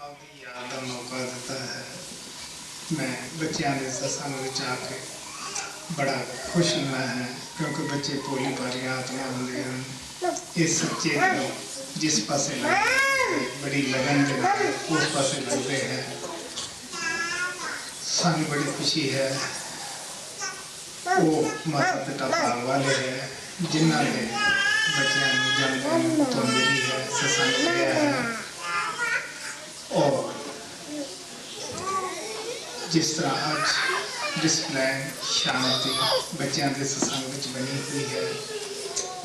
ਆਪਦੀ ਯਾਦ ਦਾ ਮੌਕਾ ਦਿੱਤਾ ਹੈ। मैं बच्चों के सत्संग में आके बड़ा खुश हुआ है, क्योंकि बच्चे भोली भाली आत्मा होंगे हैं। इस सच्चे दिलों जिस पासे बड़ी लगन के उस पासे लगते हैं। सानू बड़ी खुशी है वो माता पिता पाल वाले है जिन्होंने बच्चों जन्म तो मिली है, सत्संग लिया है। और जिस तरह आज डिसिप्लिन शांति बच्चों के सत्संग में बनी हुई है,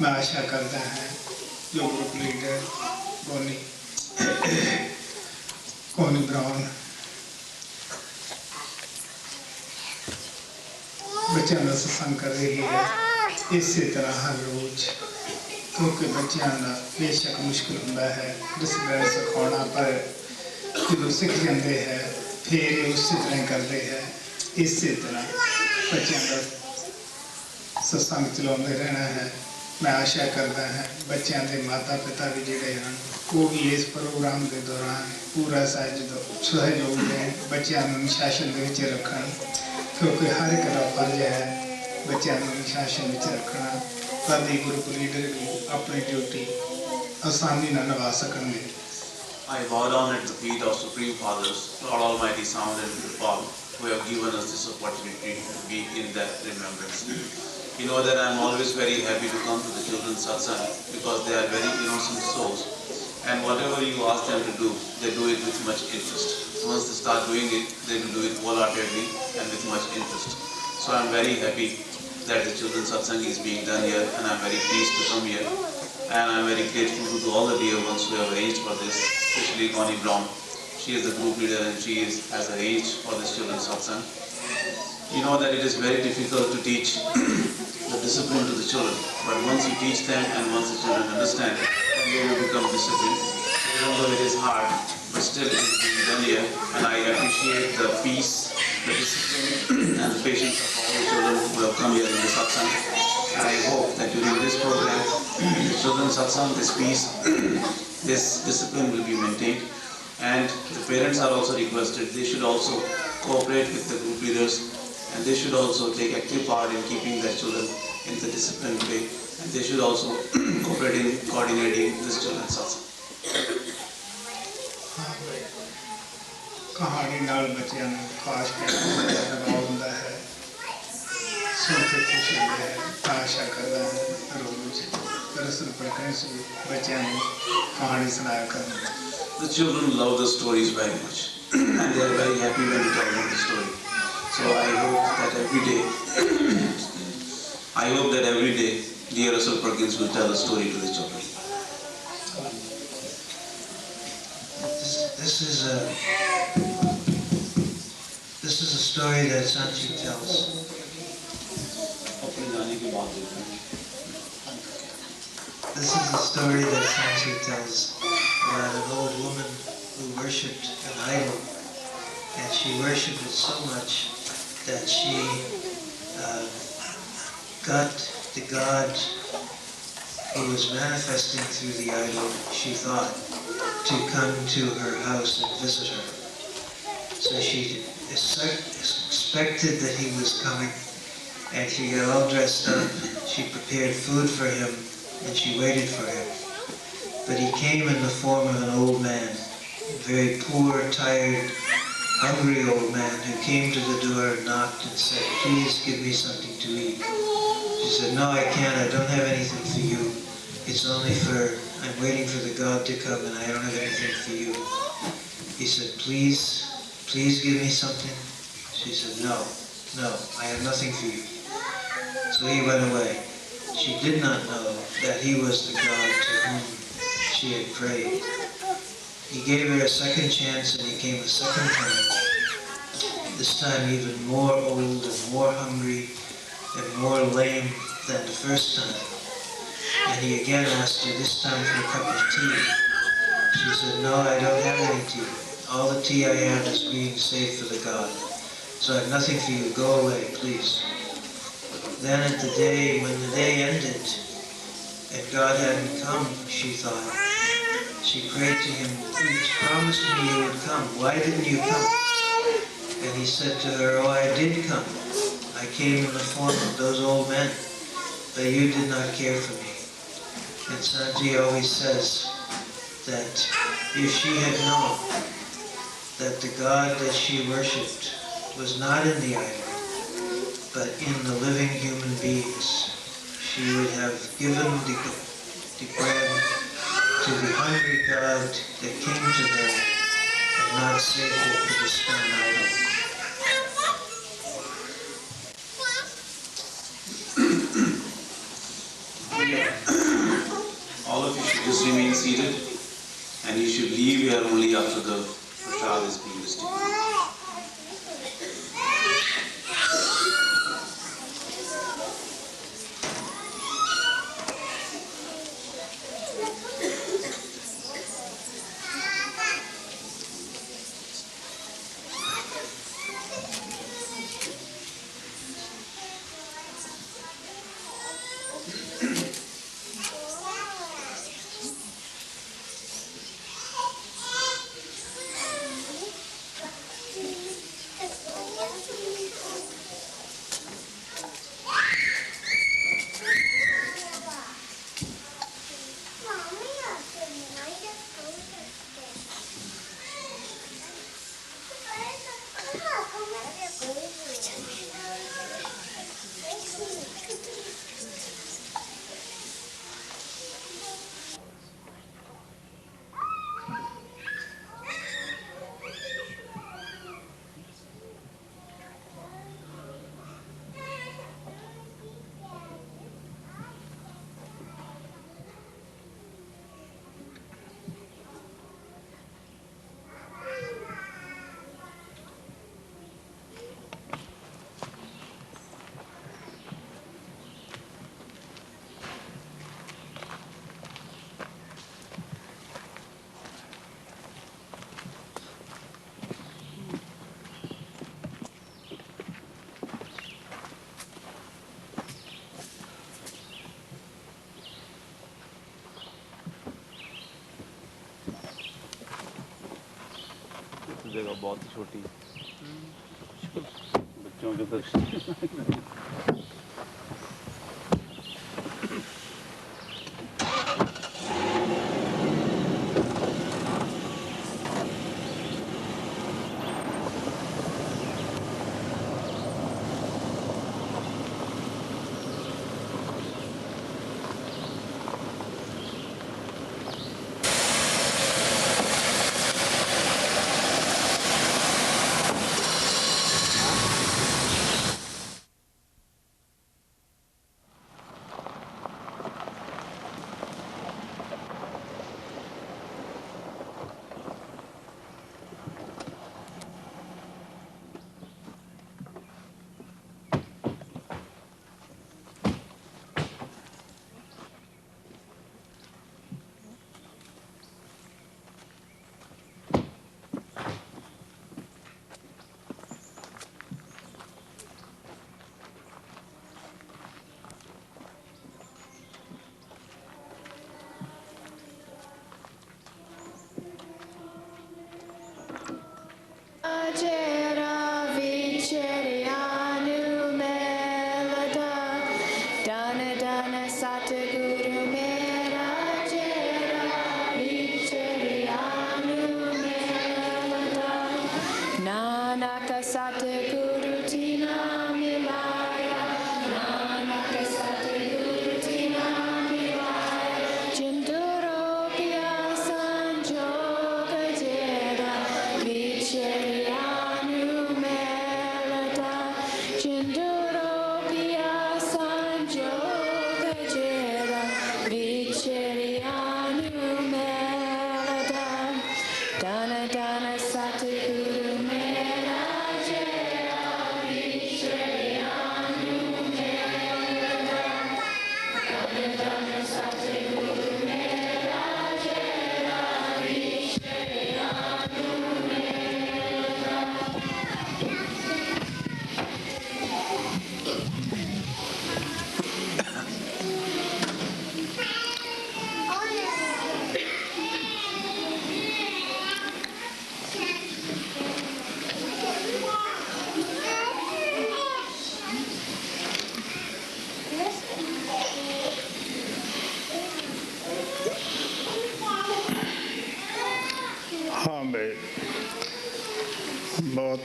मैं आशा करता है जो ग्रुप लीडर कोनी ब्राउन बच्चों का सत्संग कर रही है, इसी तरह हर रोज, क्योंकि बच्चों का बेशक मुश्किल होता है डिसिप्लिन सिखाना, पर जो सीख जाते हैं फिर उसी तरह करते हैं। इसी तरह बच्चों का सत्संग चलाते रहना है। मैं आशा करता है बच्चों के माता पिता भी जोड़े हैं वो भी इस प्रोग्राम के दौरान पूरा सहयोग दें, बच्चों को अनुशासन के रखन, क्योंकि हर एक का फर्ज है बच्चों को अनुशासन में रखना, तभी ग्रुप लीडर भी अपनी ड्यूटी आसानी न निभा सकेंगे। I bow down at the feet of Supreme Fathers, Lord Almighty Sound and Paul, who have given us this opportunity to be in their remembrance. You know that I am always very happy to come to the children's satsang because they are very innocent souls, and whatever you ask them to do, they do it with much interest. Once they start doing it, they will do it wholeheartedly and with much interest. So I am very happy that the children's satsang is being done here, and I am very pleased to come here. And I am very grateful to all the dear ones who have arranged for this, especially Connie Brown. She is the group leader and she has arranged for this children's satsang. You know that it is very difficult to teach the discipline to the children, but once you teach them and once the children understand, then they will become disciplined. Even though it is hard, but still it is being done here, and I appreciate the peace, the discipline and the patience of all the children who have come here in the satsang. And I hope that during this program, the children's satsang, this peace, this discipline will be maintained. And the parents are also requested, they should also cooperate with the group leaders, and they should also take active part in keeping their children in the disciplined way, and they should also cooperate in coordinating this children's satsang. कहानी नाल बच्चों ने खास कर लगाव होंदा है। सुन के खुश होंगे आशा करता है रोज रसूल पढ़ने से बच्चों को कहानी सुनाया करना. The children love the stories very much and they are very happy when you tell them the story. So I hope that every day, dear Russell Perkins will tell a story to the children. This is a story that Sanchi tells. This is a story that Sanchi tells about an old woman who worshipped an idol, and she worshipped it so much that she got the God who was manifesting through the idol, she thought, to come to her house and visit her. So she expected that he was coming, and she got all dressed up. She prepared food for him, and she waited for him. But he came in the form of an old man, a very poor, tired, hungry old man who came to the door and knocked and said, "Please give me something to eat." She said, "No, I can't. I don't have anything for you. It's only I'm waiting for the God to come, and I don't have anything for you." He said, please give me something." She said, no, I have nothing for you." So he went away. She did not know that he was the God to whom she had prayed. He gave her a second chance, and he came a second time, this time even more old and more hungry and more lame than the first time. And he again asked her, this time for a cup of tea. She said, "No, I don't have any tea. All the tea I have is being saved for the God. So I have nothing for you. Go away, please." Then when the day ended, and God hadn't come, she thought, she prayed to him, "You promised me you would come. Why didn't you come?" And he said to her, "Oh, I did come. I came in the form of those old men, but you did not care for me." And Sanji always says that if she had known that the God that she worshipped was not in the idol, but in the living human beings, she would have given the bread to the hungry God that came to her and not saved it to the stone idol. All of you should just remain seated, and you should leave here only after the prasad is being distributed. जगह बहुत ही छोटी बच्चों के दर्शन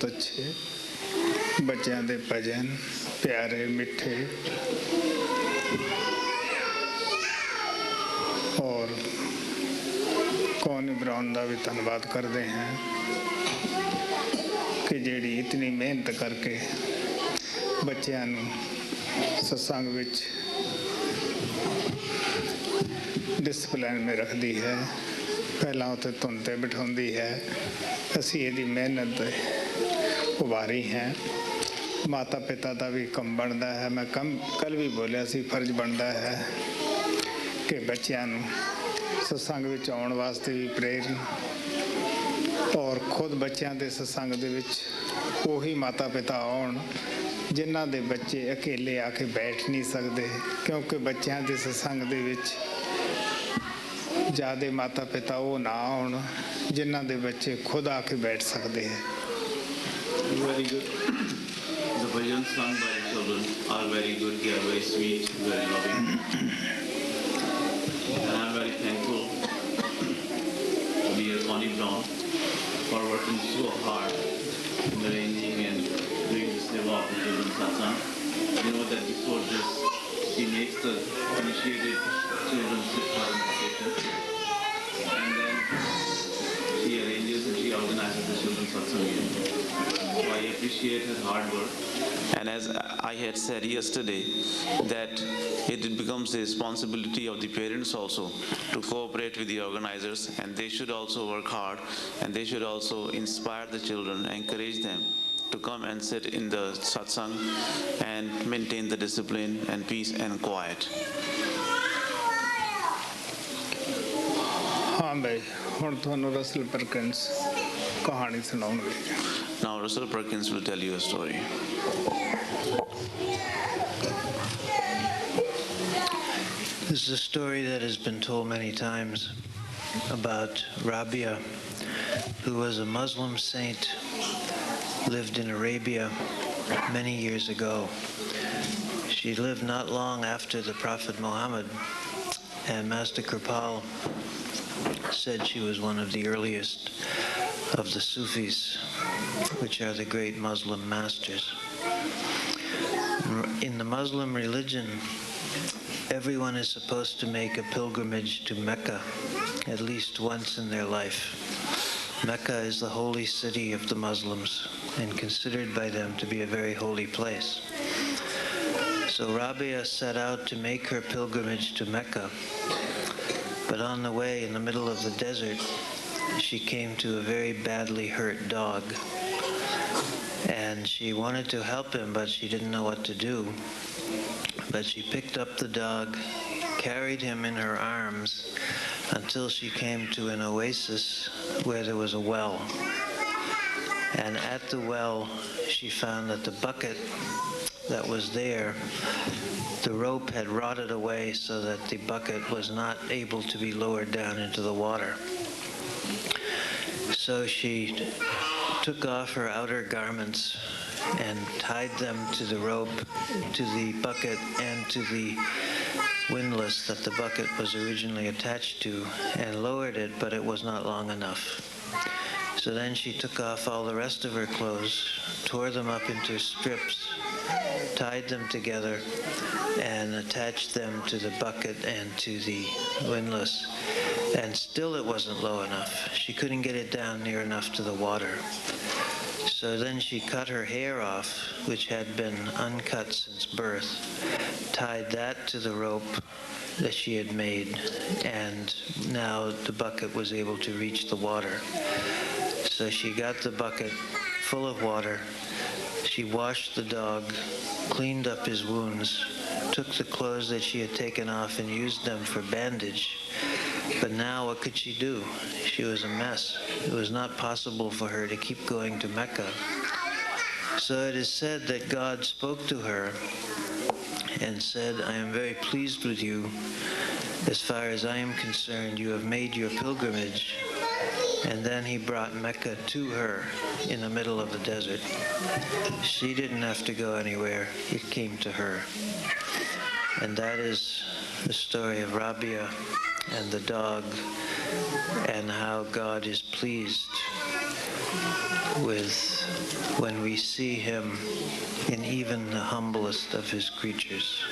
बहुत अच्छे बच्चों के भजन प्यारे मिठे और कौन इब्राहिम का भी धन्यवाद करते हैं कि जिहड़ी इतनी मेहनत करके बच्चों सत्संग विच डिसिपलिन में रखती है। पहला उत्ते धुन ते बिठाउंदी है। असी इहदी मेहनत उभारी हैं। माता पिता का भी कम बनता है। मैं कल भी बोलिया सी फर्ज बनता है कि बच्चों सत्संग विच आउण वास्ते भी प्रेरण और खुद बच्चों के सत्संग दे विच उही माता पिता आउण जिन्हां दे बच्चे अकेले आके बैठ नहीं सकते, क्योंकि बच्चों के सत्संग दे विच ज़्यादा माता पिता वो ना आउण जिन्हां दे बच्चे खुद आके बैठ सकते हैं। Very good. The bhajans sung by the children are very good. They are very sweet, very loving. And I am very thankful to dear Connie Brown for working so hard in arranging and doing the seva of the children's satsang. You know that before this, she makes the initiated children's participation, and then she arranges and she organizes the children's satsang. So I appreciate her hard work. And as I had said yesterday, that it becomes the responsibility of the parents also to cooperate with the organizers, and they should also work hard, and they should also inspire the children, encourage them to come and sit in the satsang and maintain the discipline and peace and quiet. हाँ भाई, हुण तुहानूं Russell Perkins कहानी सुणाउणगे। Now Russell Perkins will tell you a story. This is a story that has been told many times about Rabia, who was a Muslim saint, lived in Arabia many years ago. She lived not long after the Prophet Muhammad, and Master Kripal said she was one of the earliest of the Sufis, which are the great Muslim masters. In the Muslim religion, everyone is supposed to make a pilgrimage to Mecca at least once in their life. Mecca is the holy city of the Muslims and considered by them to be a very holy place. So Rabia set out to make her pilgrimage to Mecca, but on the way, in the middle of the desert, she came to a very badly hurt dog, and she wanted to help him, but she didn't know what to do. But she picked up the dog, carried him in her arms until she came to an oasis where there was a well. And at the well, she found that the bucket that was there, the rope had rotted away so that the bucket was not able to be lowered down into the water. So she took off her outer garments and tied them to the rope, to the bucket, and to the windlass that the bucket was originally attached to, and lowered it, but it was not long enough. So then she took off all the rest of her clothes, tore them up into strips, tied them together, and attached them to the bucket and to the windlass. And still it wasn't low enough. She couldn't get it down near enough to the water. So then she cut her hair off, which had been uncut since birth, tied that to the rope that she had made, and now the bucket was able to reach the water. So she got the bucket full of water. She washed the dog, cleaned up his wounds, took the clothes that she had taken off and used them for bandage. But now what could she do? She was a mess. It was not possible for her to keep going to Mecca. So it is said that God spoke to her and said, I am very pleased with you. As far as I am concerned, you have made your pilgrimage. And then he brought Mecca to her in the middle of the desert. She didn't have to go anywhere. It came to her. And that is the story of Rabia and the dog, and how God is pleased with when we see him in even the humblest of his creatures.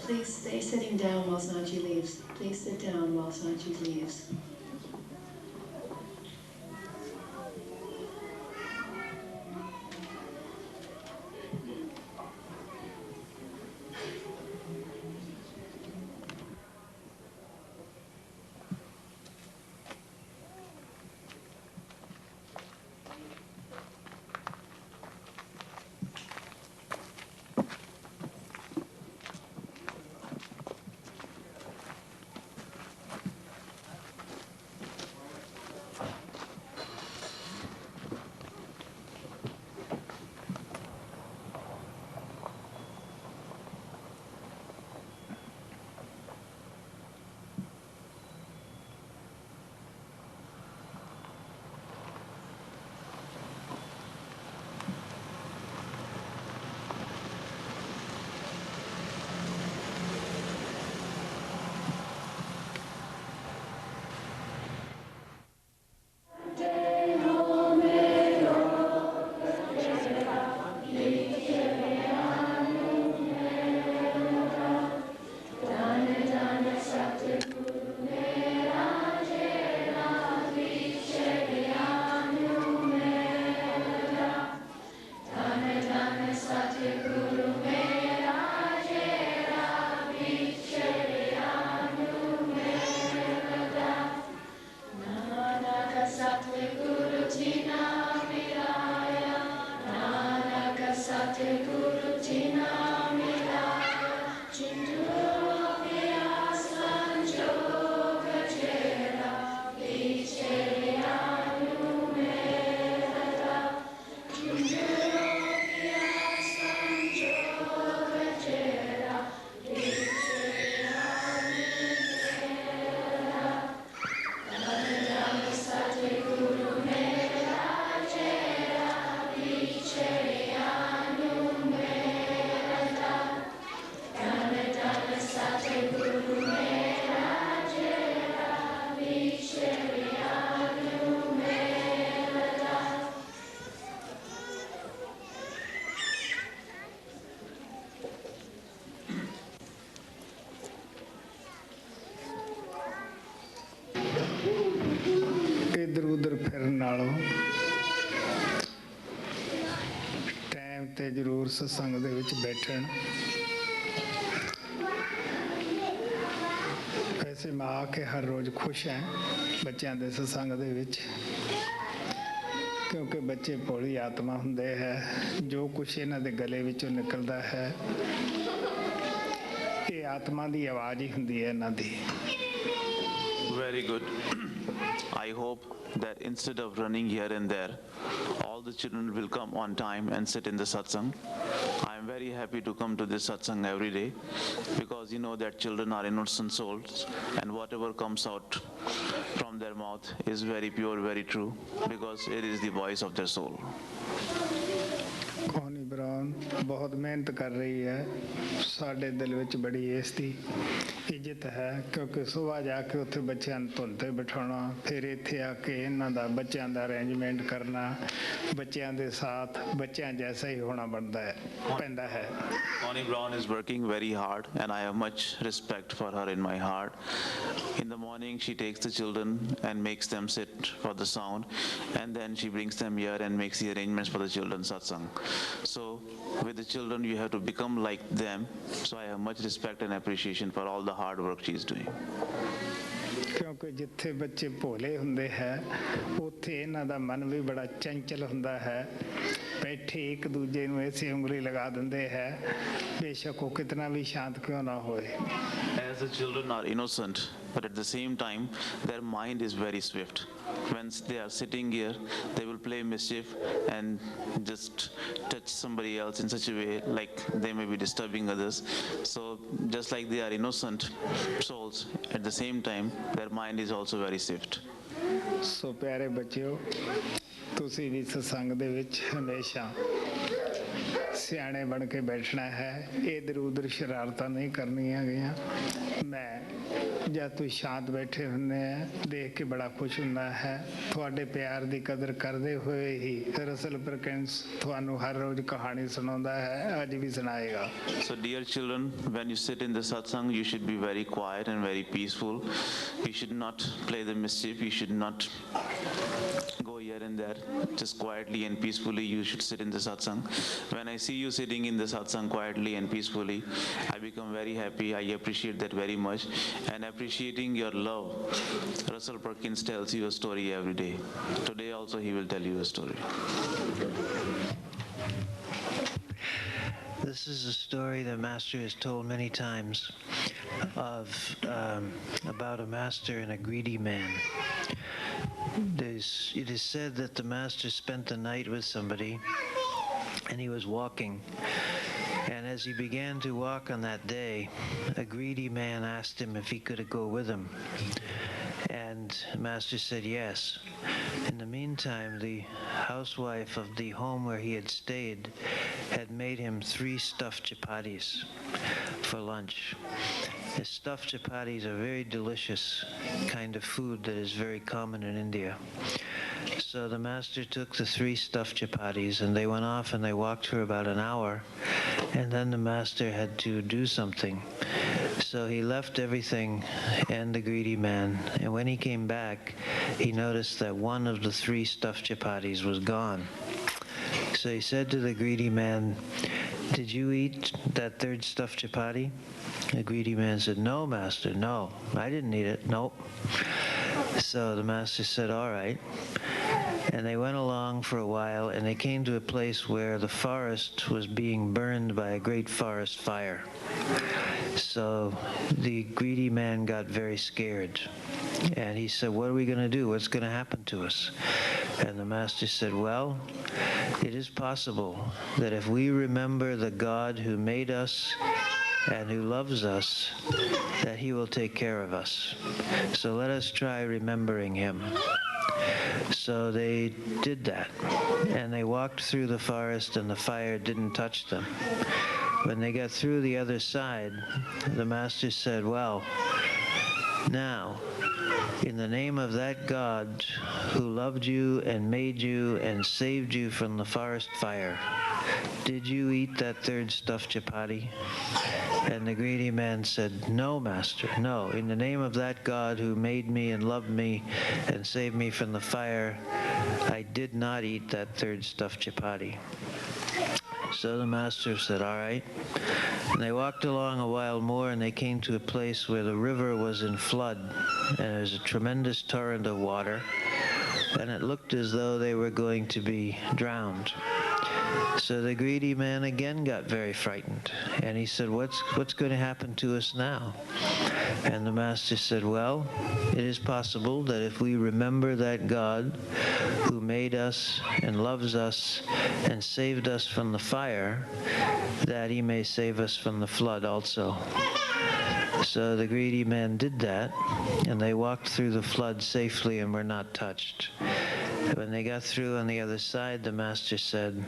Please stay sitting down while Sanchi leaves. Please sit down while Sanchi leaves. ਇੱਧਰ ਉੱਧਰ ਫਿਰਨ ਨਾਲੋਂ time ਤੇ ਜ਼ਰੂਰ ਸਤਸੰਗ ਦੇ ਵਿੱਚ ਬੈਠਣ। ਵੈਸੇ ਮੈਂ ਆ ਕੇ ਹਰ ਰੋਜ਼ ਖੁਸ਼ ਹਾਂ ਬੱਚਿਆਂ ਦੇ ਸਤਸੰਗ ਦੇ ਵਿੱਚ, ਕਿਉਂਕਿ ਬੱਚੇ ਭੋਲੀ ਆਤਮਾ ਹੁੰਦੇ ਹੈ। ਜੋ ਕੁਛ ਇਹਨਾਂ ਦੇ ਗਲੇ ਵਿੱਚੋਂ ਨਿਕਲਦਾ ਹੈ ਇਹ ਆਤਮਾ ਦੀ ਆਵਾਜ਼ ਹੀ ਹੁੰਦੀ ਹੈ ਇਹਨਾਂ ਦੀ। Very good. I hope that instead of running here and there, all the children will come on time and sit in the satsang. I am very happy to come to this satsang every day because you know that children are innocent souls and whatever comes out from their mouth is very pure, very true because it is the voice of their soul. ਕੋਹਨੀ Brown ਬਹੁਤ ਮਿਹਨਤ ਕਰ ਰਹੀ ਹੈ। ਸਾਡੇ ਦਿਲ ਵਿੱਚ ਬੜੀ ਇਸ ਦੀ ਇੱਜ਼ਤ ਹੈ ਕਿਉਂਕਿ ਸੁਬਾਹ ਜਾ ਕੇ ਉੱਥੇ ਬੱਚਿਆਂ ਨੂੰ ਧੁੰਨ 'ਤੇ ਬਿਠਾਉਣਾ, ਫਿਰ ਇੱਥੇ ਆ ਕੇ ਇਹਨਾਂ ਦਾ ਬੱਚਿਆਂ ਦਾ ਅਰੇਂਜਮੈਂਟ ਕਰਨਾ, ਬੱਚਿਆਂ ਦੇ ਸਾਥ ਬੱਚਿਆਂ ਜੈਸਾ ਹੀ ਹੋਣਾ ਪੈਂਦਾ ਹੈ। Tony Brown is working very hard, and I have much respect for her in my heart. In the morning, she takes the children and makes them sit for the sound, and then she brings them here and makes the arrangements for the children's satsang. So, with the children, you have to become like them. So, I have much respect and appreciation for all the hard work she is doing. ਕਿਉਂਕਿ ਜਿੱਥੇ ਬੱਚੇ ਭੋਲੇ ਹੁੰਦੇ ਹੈ ਉੱਥੇ ਇਹਨਾਂ ਦਾ ਮਨ ਵੀ ਬੜਾ ਚੰਚਲ ਹੁੰਦਾ ਹੈ ਬੈਠੇ ਇੱਕ ਦੂਜੇ ਨੂੰ ਐਸੀ ਉਂਗਲੀ ਲਗਾ ਦਿੰਦੇ ਹੈ ਬੇਸ਼ੱਕ ਉਹ ਕਿਤਨਾ ਵੀ ਸ਼ਾਂਤ ਕਿਉਂ ਨਾ ਹੋਏ As the children are innocent, but at the same time, their mind is very swift. When they are sitting here, they will play mischief and just touch somebody else in such a way like they may be disturbing others. So just like they are innocent souls, at the same time, their mind is also very swift. ਸੋ ਪਿਆਰੇ ਬੱਚਿਓ ਤੁਸੀਂ ਵੀ ਸਤਸੰਗ ਦੇ ਵਿੱਚ ਹਮੇਸ਼ਾ ਸਿਆਣੇ ਬਣ ਕੇ ਬੈਠਣਾ ਹੈ ਇੱਧਰ ਉੱਧਰ ਸ਼ਰਾਰਤਾਂ ਨਹੀਂ ਕਰਨੀਆਂ ਗਈਆਂ ਮੈਂ ਜਦ ਤੁਸੀਂ ਸ਼ਾਂਤ ਬੈਠੇ ਹੁੰਦੇ ਆ ਦੇਖ ਕੇ ਬੜਾ ਖੁਸ਼ ਹੁੰਦਾ ਹੈ ਤੁਹਾਡੇ ਪਿਆਰ ਦੀ ਕਦਰ ਕਰਦੇ ਹੋਏ ਹੀ ਰਸਲ ਪਰਕਿੰਸ ਤੁਹਾਨੂੰ ਹਰ ਰੋਜ਼ ਕਹਾਣੀ ਸੁਣਾਉਂਦਾ ਹੈ ਅੱਜ ਵੀ ਸੁਣਾਏਗਾ So dear children, when you sit in the satsang, you should be very quiet and very peaceful. You should not play the mischief. You should not go here and there. Just quietly and peacefully you should sit in the satsang. When I see you sitting in the satsang quietly and peacefully, I become very happy. I appreciate that very much. And appreciating your love, Russell Perkins tells you a story every day. Today also he will tell you a story. This is a story that Master has told many times of about a master and a greedy man. It is said that the master spent the night with somebody and he was walking. And as he began to walk on that day, a greedy man asked him if he could go with him. And Master said yes. In the meantime, the housewife of the home where he had stayed had made him 3 stuffed chapatis for lunch. The stuffed chapatis are very delicious kind of food that is very common in India. So the master took the 3 stuffed chapatis and they went off and they walked for about an hour. And then the master had to do something. So he left everything and the greedy man. And when he came back, he noticed that one of the 3 stuffed chapatis was gone. So he said to the greedy man, "Did you eat that 3rd stuffed chapati?" The greedy man said, "No, master, no, I didn't eat it, nope." So the master said, "All right." And they went along for a while and they came to a place where the forest was being burned by a great forest fire. So the greedy man got very scared and he said, "What are we going to do? What's going to happen to us?" And the master said, "Well, it is possible that if we remember the God who made us and who loves us, that he will take care of us. So let us try remembering him." So they did that, and they walked through the forest and the fire didn't touch them. When they got through the other side, the master said, "Well, now, in the name of that God who loved you and made you and saved you from the forest fire, did you eat that 3rd stuffed chapati?" And the greedy man said, "No, master, no. In the name of that God who made me and loved me and saved me from the fire, I did not eat that 3rd stuffed chapati." So the master said, "All right." And they walked along a while more and they came to a place where the river was in flood and there was a tremendous torrent of water and it looked as though they were going to be drowned. So the greedy man again got very frightened and he said, what's going to happen to us now?" And the master said, "Well, it is possible that if we remember that God who made us and loves us and saved us from the fire, that he may save us from the flood also." So the greedy man did that, and they walked through the flood safely and were not touched. When they got through on the other side, the master said,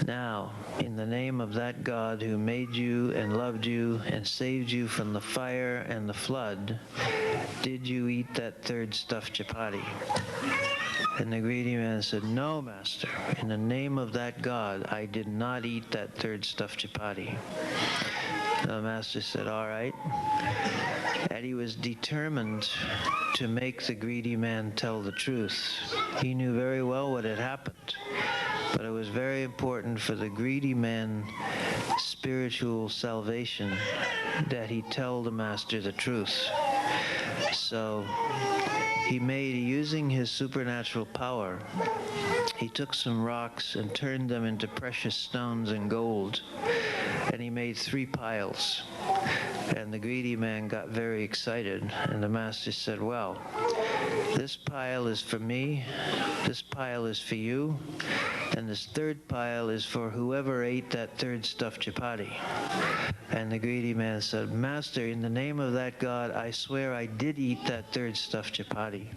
"Now, in the name of that God who made you and loved you and saved you from the fire and the flood, did you eat that 3rd stuffed chapati?" And the greedy man said, "No, master, in the name of that God, I did not eat that third stuffed chapati." The master said, "All right." And he was determined to make the greedy man tell the truth. He knew very well what had happened, but it was very important for the greedy man's spiritual salvation that he tell the master the truth. So he made, using his supernatural power, he took some rocks and turned them into precious stones and gold, and he made 3 piles. And the greedy man got very excited, and the master said, "Well, this pile is for me, this pile is for you, and this third pile is for whoever ate that third stuffed chapati." And the greedy man said, "Master, in the name of that God, I swear I did eat that third stuffed chapati."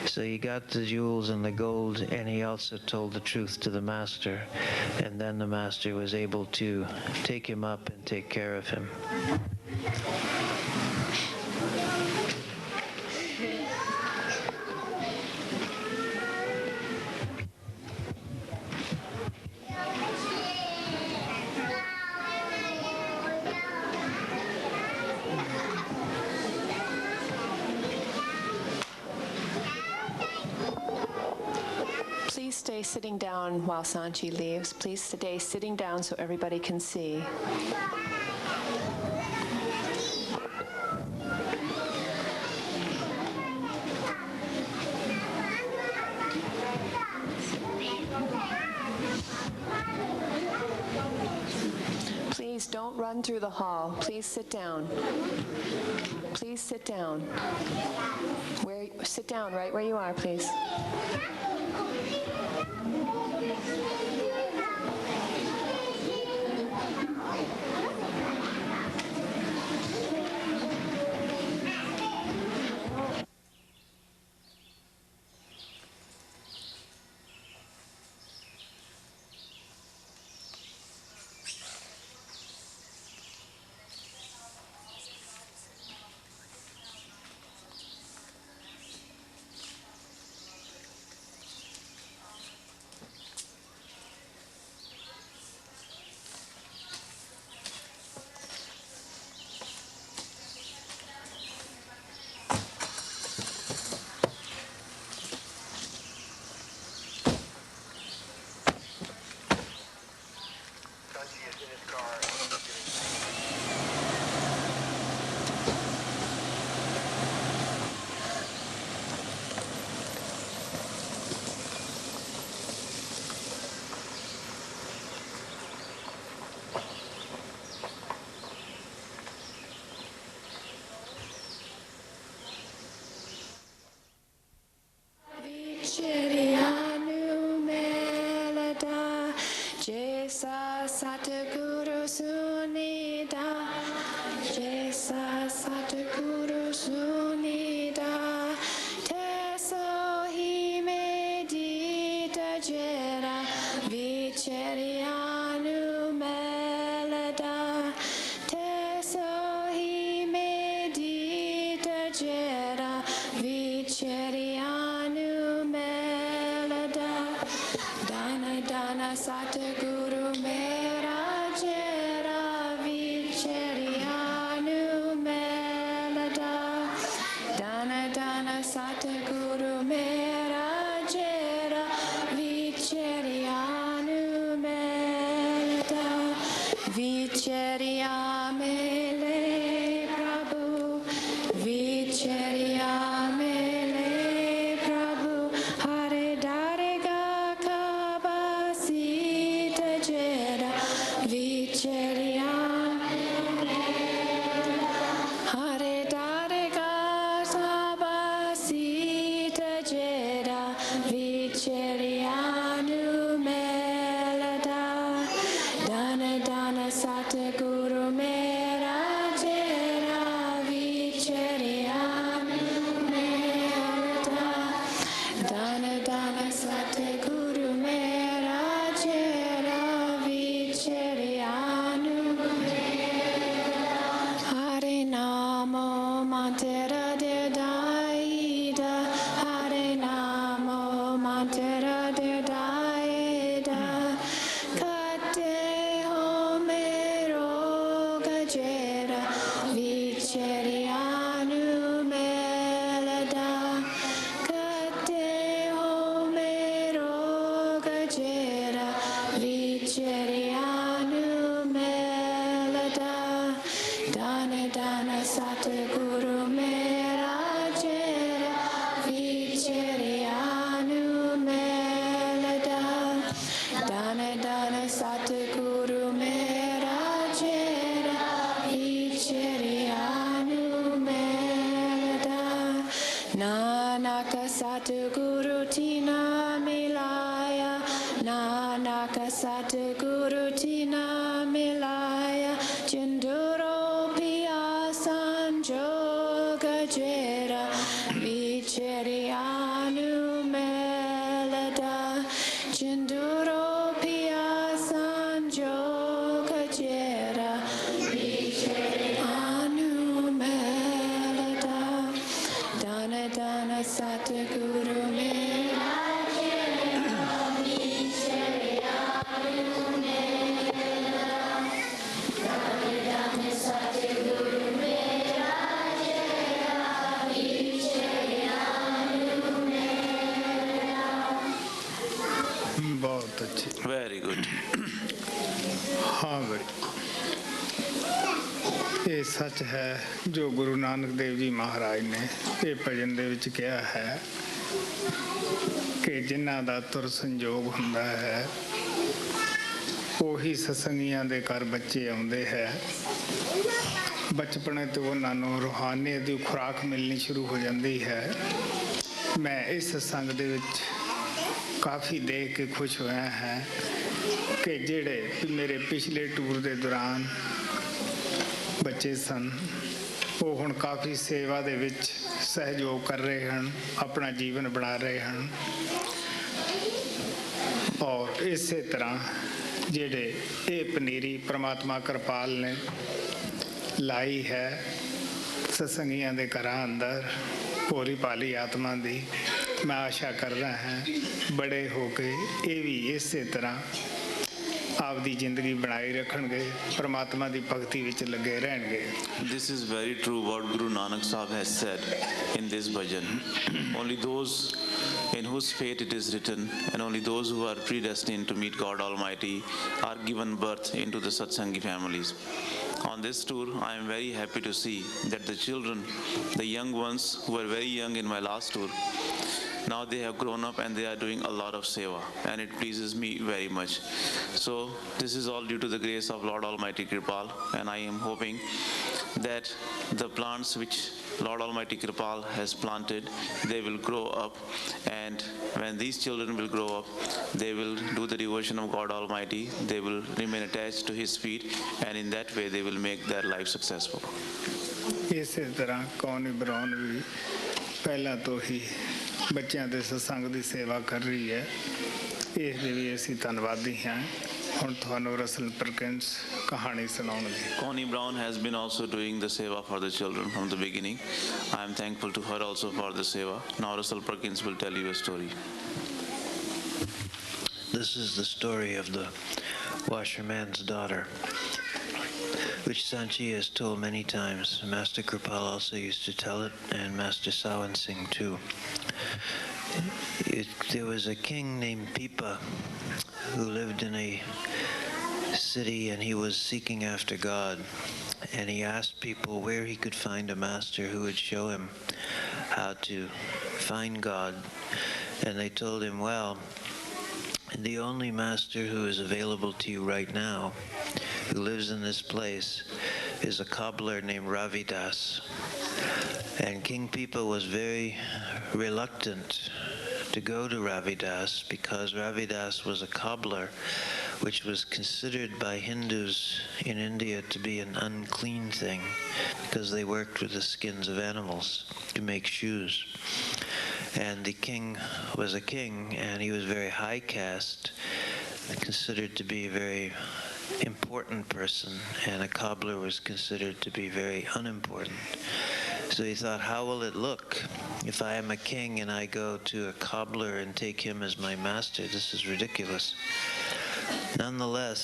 So he got the jewels and the gold, and he also told the truth to the master. And then the master was able to take him up and take care of him. Please stay sitting down while Sanchi leaves. Please stay sitting down so everybody can see. Please don't run through the hall. Please sit down. Please sit down. Sit down right where you are, please. Satguru Sunida, Jesa Satguru Sunida, Teso Himedita Jera, Vicherianu Melada, Teso Himedita Jera, Vicherianu Melada, Dana Dana Satguru Mera Jera Vicherianu Melada, Dana Dana Satguru Mera Jera Vicherianu Melada, Vicheriamele Prabhu, Vicheriamele Prabhu, Hare Darega Kabasita Jera Vicheriamele, Hare Darega Kabasita Jera Vicherianu Melada, Dana Dana Satguru Mera Jera Vicherianu Melada, Dana Dana Satguru Mera Jera Vicherianu Melada, Hare Namo Mantera de Daida, Hare Namo Satguru Tina Milaya, Nanaka Satguru Tina Milaya, Jinduro Pia Sanjoga Jera, Vicherianu Melada, Jinduro Pia Sanjoga Jera, Vicherianu Melada, Dana Dana Satguru ਬਹੁਤ ਅੱਛੀ। Very good. ਹਾਂ ਬਈ, ਇਹ ਸੱਚ ਹੈ ਜੋ ਗੁਰੂ ਨਾਨਕ ਦੇਵ ਜੀ ਮਹਾਰਾਜ ਨੇ ਇਹ ਭਜਨ ਦੇ ਵਿੱਚ ਕਿਹਾ ਹੈ ਕਿ ਜਿਨ੍ਹਾਂ ਦਾ ਤੁਰ ਸੰਜੋਗ ਹੁੰਦਾ ਹੈ ਉਹੀ ਸਤਸੰਗੀਆਂ ਦੇ ਘਰ ਬੱਚੇ ਆਉਂਦੇ ਹੈ। ਬਚਪਨੇ ਤੋਂ ਉਹਨਾਂ ਨੂੰ ਰੂਹਾਨੀਅਤ ਦੀ ਖੁਰਾਕ ਮਿਲਣੀ ਸ਼ੁਰੂ ਹੋ ਜਾਂਦੀ ਹੈ। ਮੈਂ ਇਸ ਸਤਸੰਗ ਦੇ ਵਿੱਚ ਕਾਫੀ ਦੇਖ ਕੇ ਖੁਸ਼ ਹੋਇਆ ਹੈ ਕਿ ਜਿਹੜੇ ਮੇਰੇ ਪਿਛਲੇ ਟੂਰ ਦੇ ਦੌਰਾਨ ਬੱਚੇ ਸਨ ਉਹ ਹੁਣ ਕਾਫੀ ਸੇਵਾ ਦੇ ਵਿੱਚ ਸਹਿਯੋਗ ਕਰ ਰਹੇ ਹਨ, ਆਪਣਾ ਜੀਵਨ ਬਣਾ ਰਹੇ ਹਨ। ਔਰ ਇਸੇ ਤਰ੍ਹਾਂ ਜਿਹੜੇ ਇਹ ਪਨੀਰੀ ਪ੍ਰਮਾਤਮਾ ਕਿਰਪਾਲ ਨੇ ਲਾਈ ਹੈ ਸਤਸੰਗੀਆਂ ਦੇ ਘਰਾਂ ਅੰਦਰ ਭੋਲੀ ਭਾਲੀ ਆਤਮਾ ਦੀ, ਮੈਂ ਆਸ਼ਾ ਕਰਦਾ ਹਾਂ ਬੜੇ ਹੋ ਕੇ ਇਹ ਵੀ ਇਸੇ ਤਰ੍ਹਾਂ ਆਪਦੀ ਜ਼ਿੰਦਗੀ ਬਣਾਈ ਰੱਖਣਗੇ, ਪ੍ਰਮਾਤਮਾ ਦੀ ਭਗਤੀ ਵਿੱਚ ਲੱਗੇ ਰਹਿਣਗੇ। This is very true what Guru Nanak Sahib has said in this bhajan. Only those in whose fate it is written and only those who are predestined to meet God Almighty are given birth into the Satsangi families. On this tour, I am very happy to see that the children, the young ones who were very young in my last tour, now they have grown up and they are doing a lot of seva, and it pleases me very much. So this is all due to the grace of Lord Almighty Kripal, and I am hoping that the plants which Lord Almighty Kripal has planted, they will grow up, and when these children will grow up, they will do the devotion of God Almighty, they will remain attached to His feet, and in that way they will make their life successful. ਇਸੇ ਤਰ੍ਹਾਂ ਕੌਣੀ brown ਵੀ ਪਹਿਲਾਂ ਤੋਂ ਹੀ ਬੱਚਿਆਂ ਦੇ ਸਤਸੰਗ ਦੀ ਸੇਵਾ ਕਰ ਰਹੀ ਹੈ, ਇਸ ਦੇ ਵੀ ਅਸੀਂ ਧੰਨਵਾਦੀ ਹਾਂ। ਹੁਣ ਤੁਹਾਨੂੰ ਰਸਲ ਪਰਕਿੰਸ ਕਹਾਣੀ ਸੁਣਾਉਣਗੇ। Connie Brown has been also doing the seva for the children from the beginning. I am thankful to her also for the seva. Now Russell Perkins will tell you a story. This is the story of the washerman's daughter, which Sanchi has told many times. Master Kripal also used to tell it, and Master Sawan Singh too. There was a king named Pipa who lived in a city, and he was seeking after God. And he asked people where he could find a master who would show him how to find God. And they told him, well, the only master who is available to you right now, who lives in this place, is a cobbler named Ravidas. And King Pipa was very reluctant to go to Ravidas because Ravidas was a cobbler, which was considered by Hindus in India to be an unclean thing because they worked with the skins of animals to make shoes. And the king was a king, and he was very high caste, considered to be a very important person, and a cobbler was considered to be very unimportant. So he thought, how will it look if I am a king and I go to a cobbler and take him as my master? This is ridiculous. Nonetheless,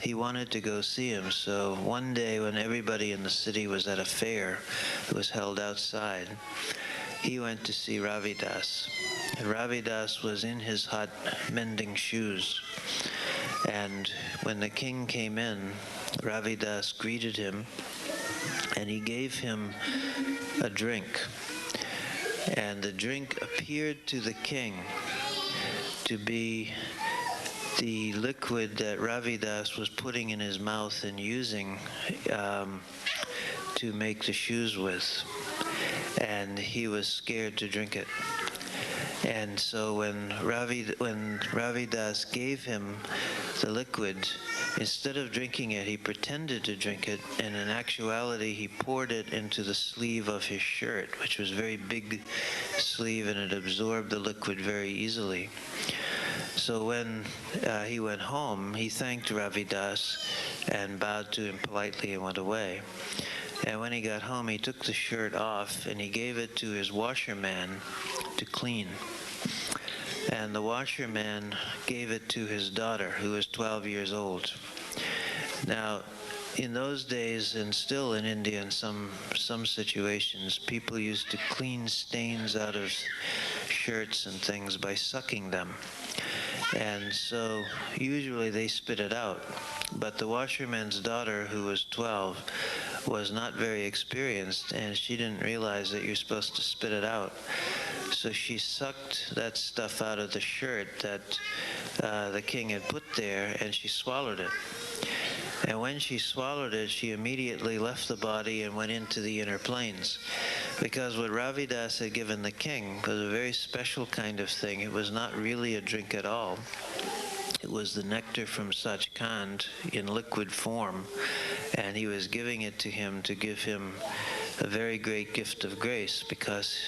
he wanted to go see him. So one day when everybody in the city was at a fair that was held outside, he went to see Ravidas. And Ravidas was in his hut mending shoes. And when the king came in, Ravidas greeted him, and he gave him a drink. And the drink appeared to the king to be the liquid that Ravidas was putting in his mouth and using to make the shoes with. And he was scared to drink it. And so when Ravidas gave him the liquid, instead of drinking it, he pretended to drink it, and in actuality he poured it into the sleeve of his shirt, which was a very big sleeve, and it absorbed the liquid very easily. So when he went home, he thanked Ravidas and bowed to him politely and went away. And when he got home, he took the shirt off and he gave it to his washerman to clean. And the washerman gave it to his daughter, who was 12 years old. Now, in those days, and still in India in some situations, people used to clean stains out of shirts and things by sucking them. And so usually they spit it out. But the washerman's daughter, who was 12, was not very experienced, and she didn't realize that you're supposed to spit it out. So she sucked that stuff out of the shirt that the king had put there, and she swallowed it. And when she swallowed it, she immediately left the body and went into the inner planes. Because what Ravidas had given the king was a very special kind of thing. It was not really a drink at all. It was the nectar from Sachkhand in liquid form, and he was giving it to him to give him a very great gift of grace, because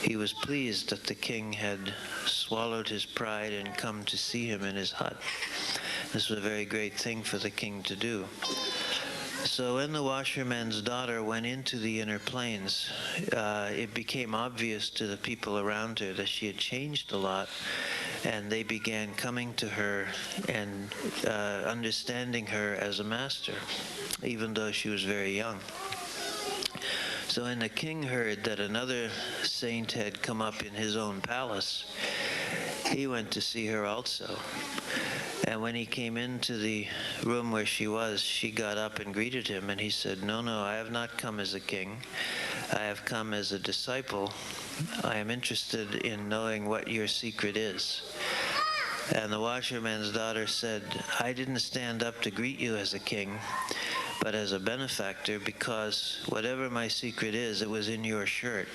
he was pleased that the king had swallowed his pride and come to see him in his hut. This was a very great thing for the king to do. So when the washerman's daughter went into the inner planes, it became obvious to the people around her that she had changed a lot, and they began coming to her and understanding her as a master, even though she was very young. So when the king heard that another saint had come up in his own palace, he went to see her also. And when he came into the room where she was, she got up and greeted him, and he said, "No, I have not come as a king. I have come as a disciple. I am interested in knowing what your secret is." And the washerman's daughter said, "I didn't stand up to greet you as a king, but as a benefactor, because whatever my secret is, it was in your shirt."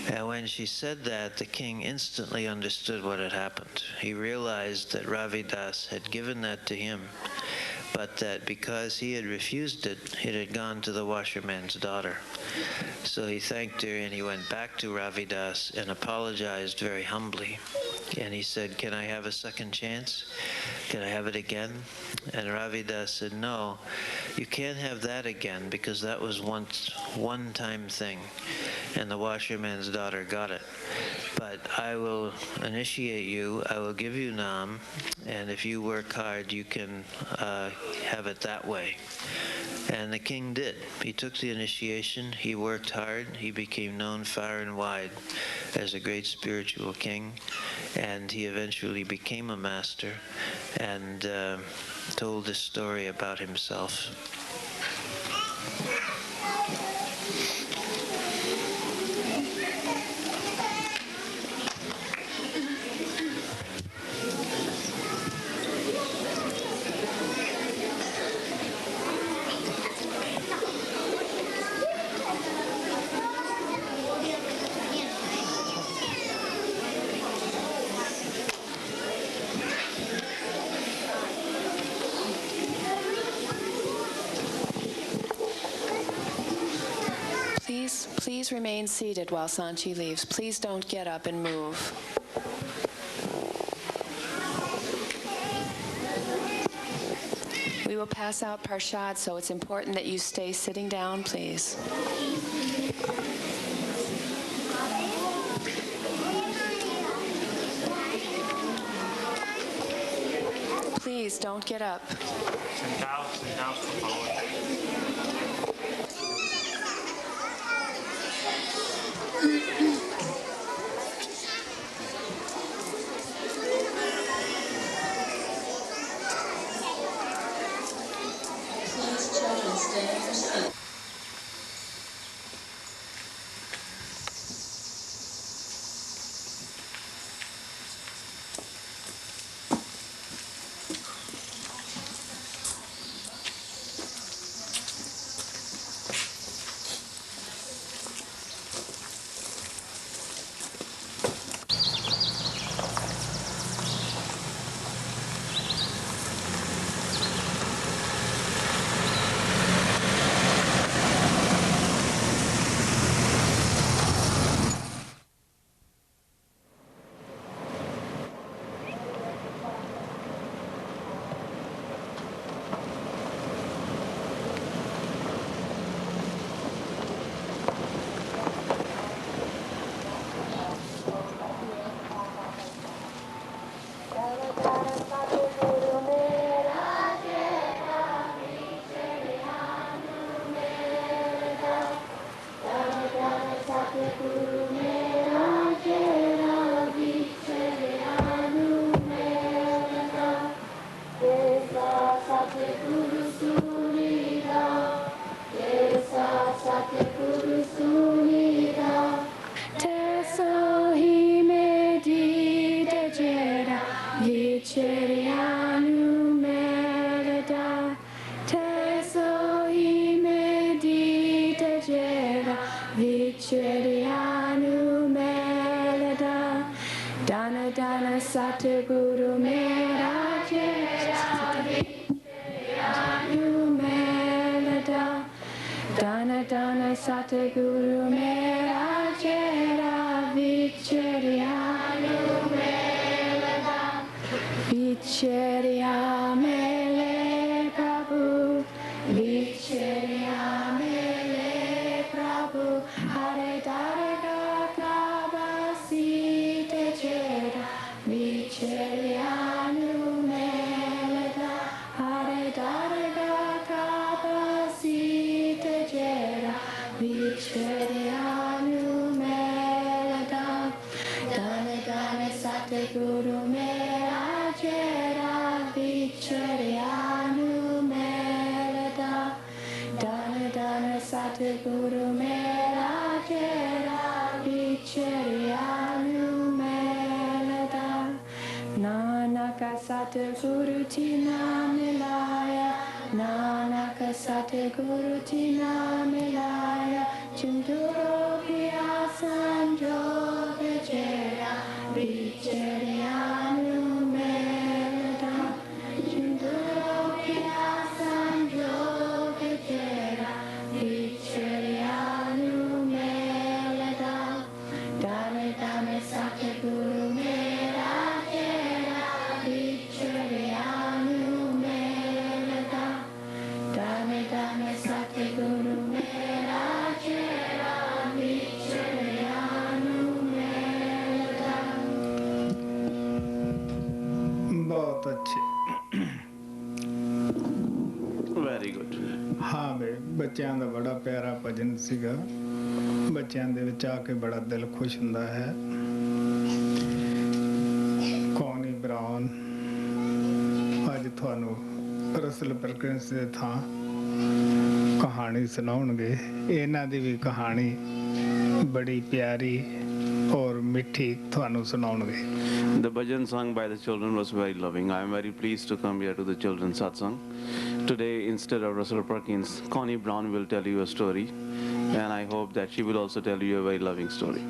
And when she said that, the king instantly understood what had happened. He realized that Ravidas had given that to him, but that because he had refused it, it had gone to the washerman's daughter. So he thanked her, and he went back to Ravidas and apologized very humbly. And he said, "Can I have a second chance? Can I have it again?" And Ravidas said, "No, you can't have that again, because that was one-time thing." And the washerman's daughter got it. "But I will initiate you, I will give you Nam, and if you work hard, you can have it that way." And the king did. He took the initiation, he worked hard, he became known far and wide as a great spiritual king, and he eventually became a master and told this story about himself. Please remain seated while Sanchi leaves. Please don't get up and move. We will pass out Parshad, so it's important that you stay sitting down, please. Please don't get up. Sentaos, por favor. Satguru Mera Chera Vicharianu Melada Vicharia Mele Prabhu Vicharia Mele Prabhu Hare Darga Kabasi Chera Vicharianu Melada Hare Darga Kabasi Chera Vicharianu Melada Dana Dana Satguru Mera Chera Vicharianu Melada Dana Dana Satguru Mera Chera Vicharianu Melada Nanaka Satguru Tina Milaya Nanaka Satguru Tina Milaya Chunduro Pia Sanjo Vichaya Vicharianu Melada Chunduro Pia Sanjo Vichaya Vicharianu Melada Dame Dame Satguru Mera Chera Vicharianu Melada Dame Dame Satguru Mera Chera Vicharianu Melada ਬਹੁਤ ਅੱਛੇ। Very good. ਹਾਂ ਬੇ ਬੱਚਿਆਂ ਦਾ ਬੜਾ ਪਿਆਰਾ ਭਜਨ ਸੀਗਾ। ਬੱਚਿਆਂ ਦੇ ਵਿੱਚ ਆ ਕੇ ਬੜਾ ਦਿਲ ਖੁਸ਼ ਹੁੰਦਾ ਹੈ। ਕੌਣੀ ਬਰਾਉਨ ਅੱਜ ਤੁਹਾਨੂੰ ਰਸਲ ਪ੍ਰਕਿਰਸ ਦੇ ਥਾਂ ਕਹਾਣੀ ਸੁਣਾਉਣਗੇ। ਇਹਨਾਂ ਦੀ ਵੀ ਕਹਾਣੀ ਬੜੀ ਪਿਆਰੀ ਔਰ ਮਿੱਠੀ ਤੁਹਾਨੂੰ ਸੁਣਾਉਣਗੇ। The bhajan sung by the children was very loving. I am very pleased to come here to the children's satsang. Today, instead of Russell Perkins, Connie Brown will tell you a story, and I hope that she will also tell you a very loving story.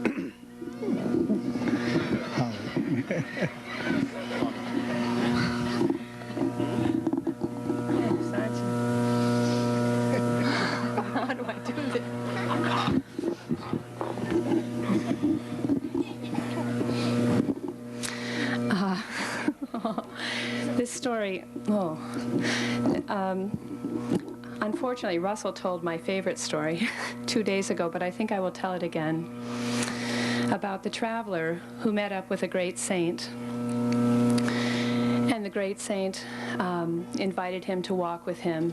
How do I do this? This story, unfortunately, Russell told my favorite story 2 days ago, but I think I will tell it again, about the traveler who met up with a great saint. And the great saint invited him to walk with him.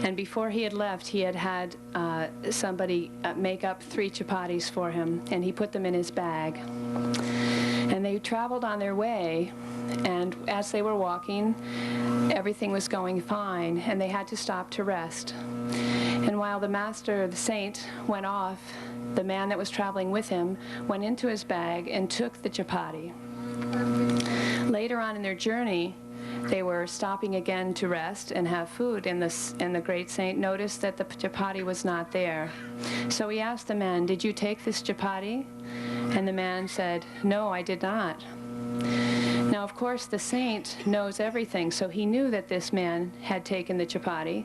And before he had left, he had somebody make up 3 chapatis for him, and he put them in his bag. And they traveled on their way, and as they were walking, everything was going fine, and they had to stop to rest. And while the master, the saint, went off, the man that was traveling with him went into his bag and took the chapati. Later on in their journey, they were stopping again to rest and have food, and the great saint noticed that the chapati was not there. So he asked the man, "Did you take this chapati?" And the man said, "No, I did not." Now, of course, the saint knows everything, so he knew that this man had taken the chapati,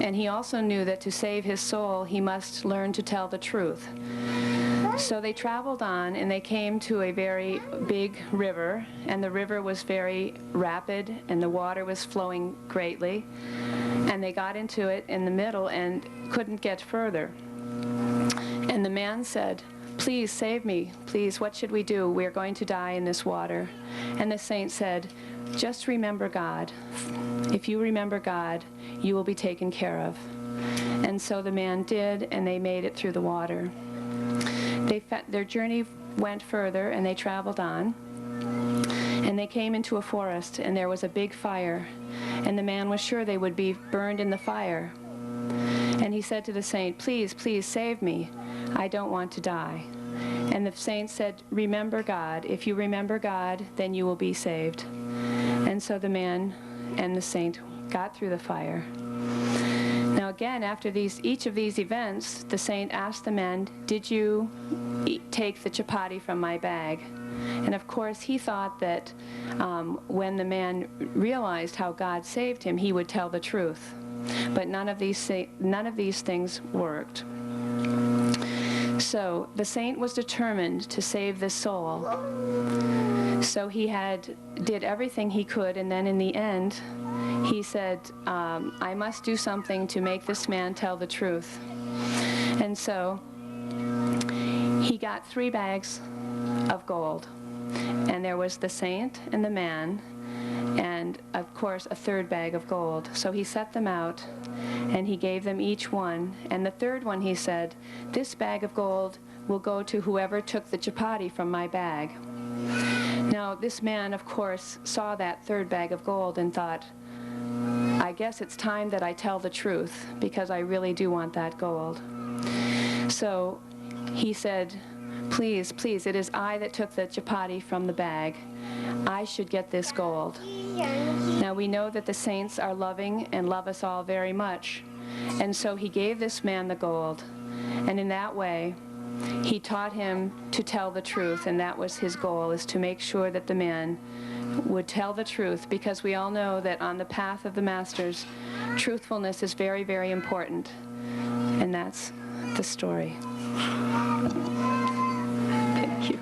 and he also knew that to save his soul, he must learn to tell the truth. So they traveled on, and they came to a very big river, and the river was very rapid, and the water was flowing greatly, and they got into it in the middle and couldn't get further. And the man said, "Please save me, please, what should we do? We're going to die in this water." And the saint said, "Just remember God. If you remember God, you will be taken care of." And so the man did, and they made it through the water. Their journey went further, and they traveled on, and they came into a forest, and there was a big fire, and the man was sure they would be burned in the fire. And he said to the saint, "Please, please save me. I don't want to die." And the saint said, "Remember God. If you remember God, then you will be saved." And so the man and the saint got through the fire. Now again, after each of these events, the saint asked the man, "Did you take the chapati from my bag?" And of course, he thought that when the man realized how God saved him, he would tell the truth. But none of these things worked. So the saint was determined to save this soul. So he did everything he could, and then in the end, he said, I must do something to make this man tell the truth. And so he got 3 bags of gold. And there was the saint and the man, and of course a 3rd bag of gold. So he set them out, and he gave them each one. And the 3rd one, he said, this bag of gold will go to whoever took the chapati from my bag. Now, this man, of course, saw that 3rd bag of gold and thought, I guess it's time that I tell the truth, because I really do want that gold. So he said, please, please, it is I that took the chapati from the bag. I should get this gold. Now, we know that the saints are loving and love us all very much. And so he gave this man the gold. And in that way, he taught him to tell the truth, and that was his goal, is to make sure that the man would tell the truth, because we all know that on the path of the masters, truthfulness is very, very important. And that's the story. Thank you.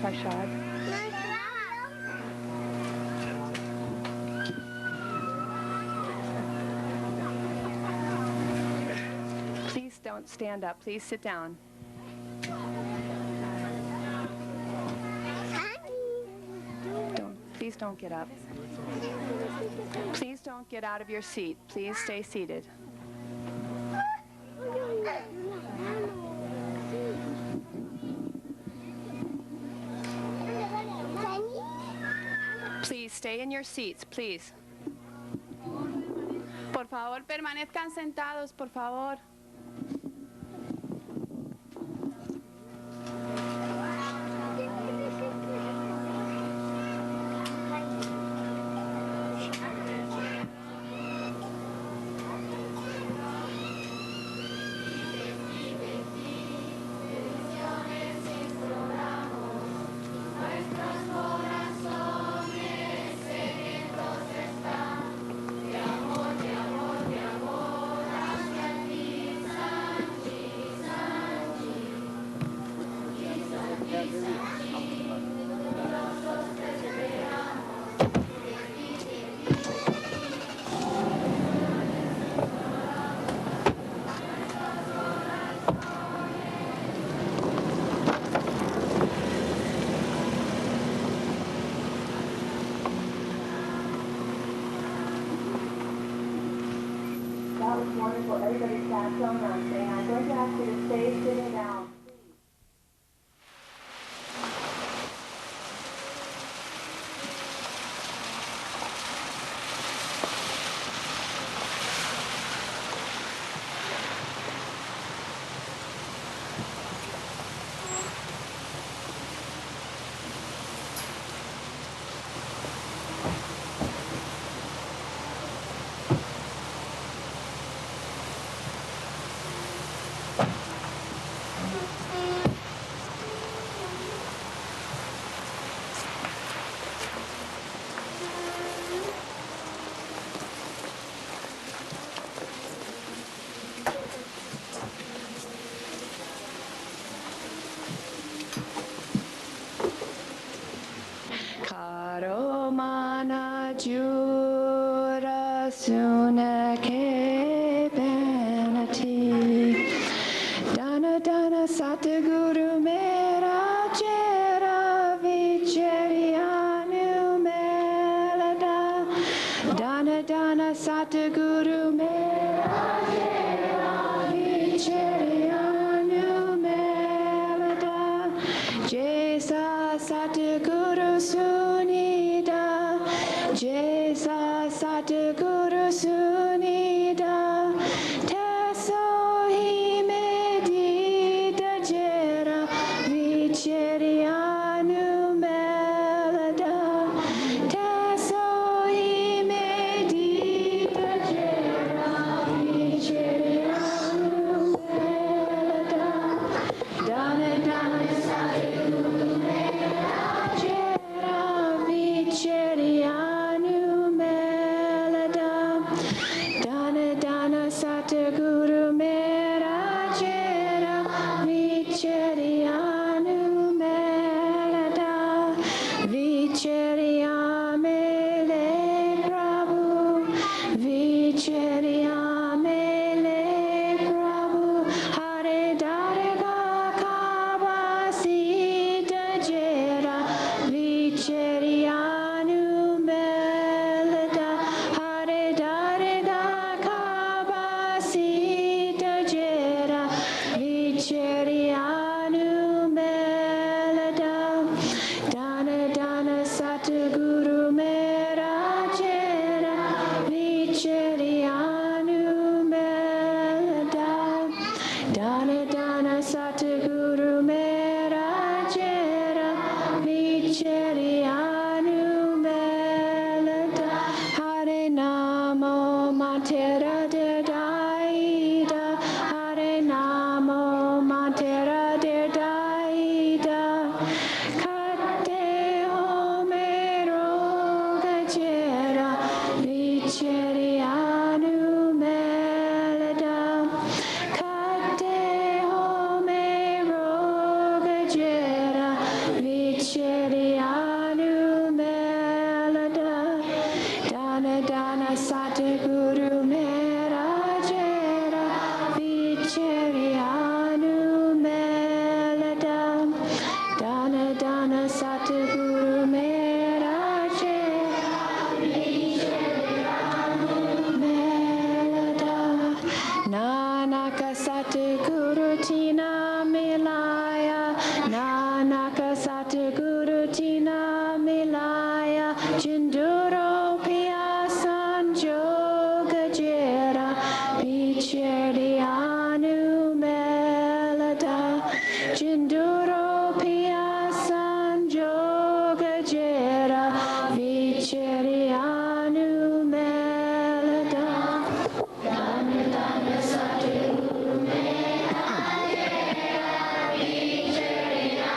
Prashad. Please don't stand up. Please sit down. Please don't get up. Please don't get out of your seat. Please stay seated. Please stay in your seats, please. Por favor, permanezcan sentados, por favor. That was wonderful. Everybody sat so nicely. And I'm going to ask you to stay sitting down. Karo mana jura sunake benati. Dana dana satguru mera chera vicharianu melada. Dana dana satguru mera chera vicharianu melada. Jesa satguru sunida. Jesa satguru sunida. Teso hi medita jera vicharianu melada. Teso hi medita jera vicharianu melada. Dana dana satguru mera Satguru Mera Chera Vicharianu Melata Hare Namo Matera de Daida Hare Namo Matera de Daida Kate Home Roga Chera Vicharianu Melata Kate Home Roga Chera Vicharianu Melata Dana Dana Satguru Mera Chera Vicharianu Melata Dana Dana Satguru Mera Chera Melata Nanaka Satguru Tina Milaya Nanaka Satguru Tina Milaya Jinduro Pia Sanjoga Jera Vicharianu Melata Jinduro Pia Sanjoga Jera Vicharianu Melata Dana Dana Satguru Mera Vicharianu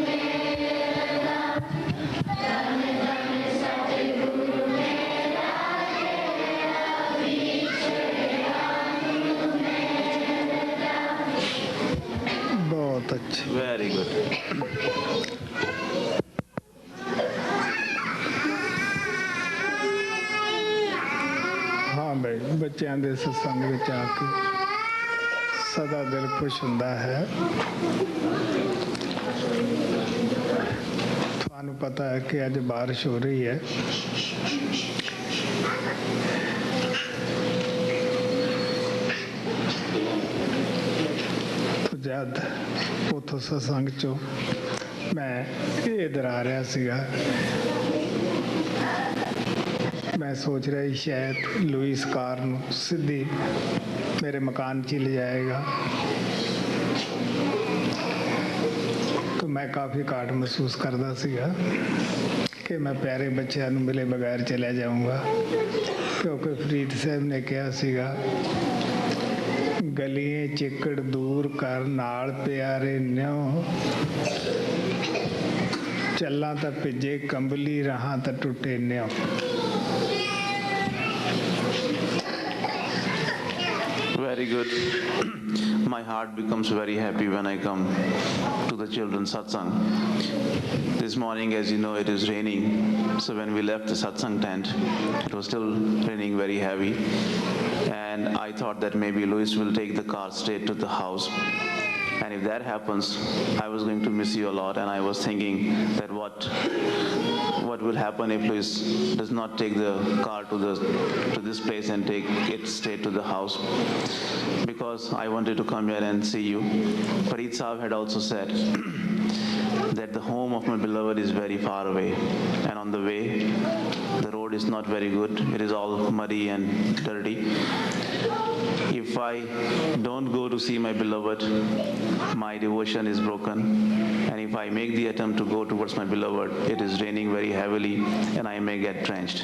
Melata Dana Dana Satguru Mera Vicharianu Melata बहुत अच्छे। Very good. ਹਾਂ ਬਈ ਬੱਚਿਆਂ ਦੇ ਸਤਸੰਗ ਵਿੱਚ ਆ ਕੇ ਸਦਾ ਦਿਲ ਖੁਸ਼ ਹੁੰਦਾ ਹੈ। ਤੁਹਾਨੂੰ ਪਤਾ ਹੈ ਕਿ ਅੱਜ ਬਾਰਿਸ਼ ਹੋ ਰਹੀ ਹੈ। ਜਦ ਉੱਥੋਂ ਸਤਸੰਗ ਚੋਂ ਮੈਂ ਇੱਧਰ ਆ ਰਿਹਾ ਸੀਗਾ, ਮੈਂ ਸੋਚ ਰਿਹਾ ਸੀ ਸ਼ਾਇਦ ਲੂਇਸ ਕਾਰ ਨੂੰ ਸਿੱਧੀ ਮੇਰੇ ਮਕਾਨ 'ਚ ਹੀ ਲੈ ਜਾਏਗਾ। ਤਾਂ ਮੈਂ ਕਾਫੀ ਘਾਟ ਮਹਿਸੂਸ ਕਰਦਾ ਸੀਗਾ ਕਿ ਮੈਂ ਪਿਆਰੇ ਬੱਚਿਆਂ ਨੂੰ ਮਿਲੇ ਬਗੈਰ ਚਲਾ ਜਾਊਂਗਾ, ਕਿਉਂਕਿ ਫਰੀਦ ਸਾਹਿਬ ਨੇ ਕਿਹਾ ਸੀਗਾ ਗਲੀਆਂ ਚਿੱਕੜ ਦੂਰ ਕਰ ਨਾਲ ਪਿਆਰੇ ਨਿਉ ਚੱਲਾਂ ਤਾਂ ਭਿੱਜੇ ਕੰਬਲੀ ਰਹਾਂ ਤਾਂ ਟੁੱਟੇ ਨਿਉ। Very good. My heart becomes very happy when I come to the children's satsang. This morning, as you know, it is raining. So when we left the satsang tent, it was still raining very heavy. And I thought that maybe Louis will take the car straight to the house. And if that happens, I was going to miss you a lot. And I was thinking that what will happen if Louis does not take the car to this place and take it straight to the house, because I wanted to come here and see you. Farid Saab had also said that the home of my beloved is very far away, and on the way the road is not very good. It is all muddy and dirty. If I don't go to see my beloved, my devotion is broken. And if I make the attempt to go towards my beloved, it is raining very heavily and I may get drenched.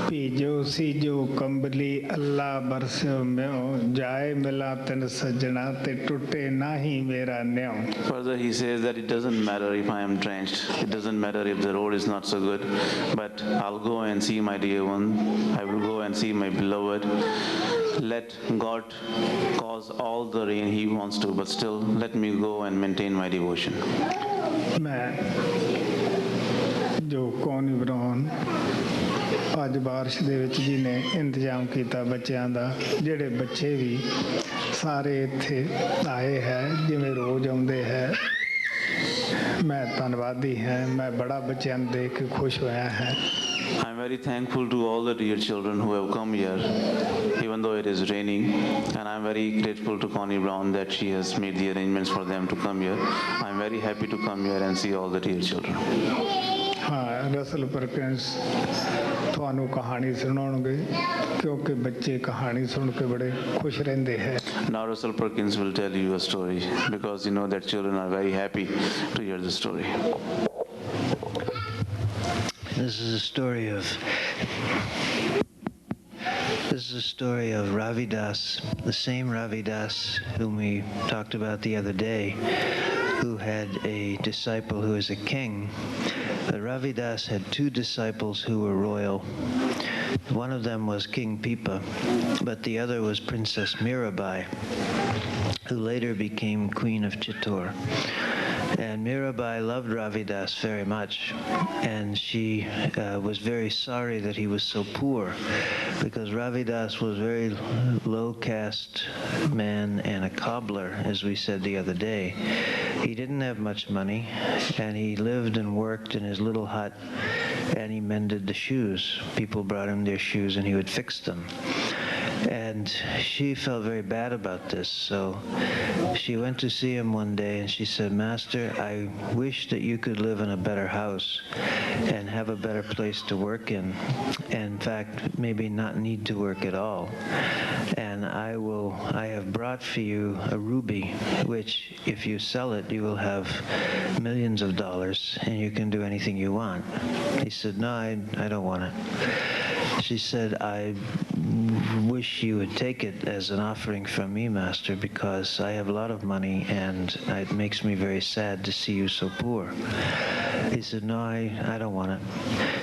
ਭੀਜੋ ਸੀਜੋ ਕੰਬਲੀ Allah ਬਰਸਿਓ mayo ਜਾਏ ਮਿਲਾ ਤਨ ਸੱਜਣਾ ਤੇ ਟੁੱਟੇ ਨਾਹੀ ਮੇਰਾ ਨਿਉ। Further he says that it doesn't matter if I am drenched, it doesn't matter if the road is not so good, but I'll go and see my dear one, I will go and see my beloved. Let God cause all the rain he wants to, but still let me go and maintain my devotion. ਮੈਂ ਜੋ ਕੌਣੀ ਬਣਾਉਣ ਅੱਜ ਬਾਰਿਸ਼ ਦੇ ਵਿੱਚ ਜੀ ਨੇ ਇੰਤਜ਼ਾਮ ਕੀਤਾ ਬੱਚਿਆਂ ਦਾ, ਜਿਹੜੇ ਬੱਚੇ ਵੀ ਸਾਰੇ ਇੱਥੇ ਆਏ ਹੈ ਜਿਵੇਂ ਰੋਜ਼ ਆਉਂਦੇ ਹੈ। ਮੈਂ ਧੰਨਵਾਦੀ ਹਾਂ, ਮੈਂ ਬੜਾ ਬੱਚਿਆਂ ਨੂੰ ਦੇਖ ਕੇ ਖੁਸ਼ ਹੋਇਆ ਹੈ। I'm very thankful to all the dear children who have come here, even though it is raining, and I'm very grateful to Connie Brown that she has made the arrangements for them to come here. I'm very happy to come here and see all the dear children. हाँ, Russell Perkins ਤੁਹਾਨੂੰ ਕਹਾਣੀ ਸੁਣਾਉਣਗੇ ਕਿਉਂਕਿ ਬੱਚੇ ਕਹਾਣੀ ਸੁਣ ਕੇ ਬੜੇ ਖੁਸ਼ ਰਹਿੰਦੇ ਹੈ। Now Russell Perkins will tell you a story because you know that children are very happy to hear the story. This is a story of Ravidas, the same Ravidas whom we talked about the other day, who had a disciple who was a king. But Ravidas had two disciples who were royal. One of them was King Pipa, but the other was Princess Mirabai, who later became Queen of Chittor. And Mirabai loved Ravidas very much, and she was very sorry that he was so poor, because Ravidas was a very low caste man and a cobbler, as we said the other day. He didn't have much money, and he lived and worked in his little hut, and he mended the shoes. People brought him their shoes, and he would fix them. And she felt very bad about this, so she went to see him one day and she said, "Master, I wish that you could live in a better house and have a better place to work in. In fact, maybe not need to work at all. And I have brought for you a ruby, which if you sell it, you will have millions of dollars and you can do anything you want." He said, "No, I don't want it." She said, "I wish you would take it as an offering from me, Master, because I have a lot of money and it makes me very sad to see you so poor." He said, "No, I don't want it."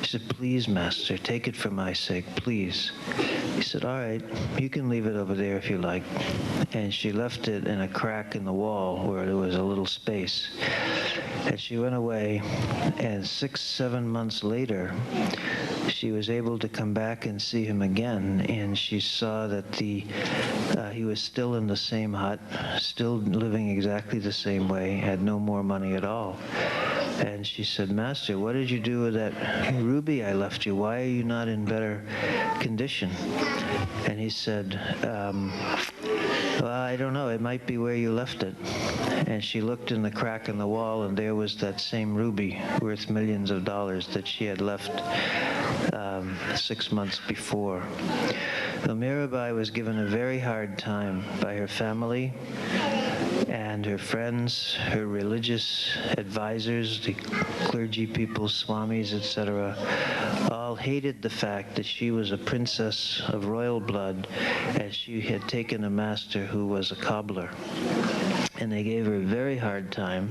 She said, "Please, Master, take it for my sake, please." He said, "All right, you can leave it over there if you like." And she left it in a crack in the wall where there was a little space. And she went away, and 6-7 months later, she was able to come back and see him again, and she saw that he was still in the same hut, still living exactly the same way, had no more money at all. And she said, "Master, what did you do with that ruby I left you? Why are you not in better condition?" And he said, "Well, I don't know. It might be where you left it." And she looked in the crack in the wall, and there was that same ruby worth millions of dollars that she had left 6 months before. So Mirabai was given a very hard time by her family and her friends, her religious advisors, the clergy people, swamis, etc., all hated the fact that she was a princess of royal blood, as she had taken a master who was a cobbler. And they gave her a very hard time,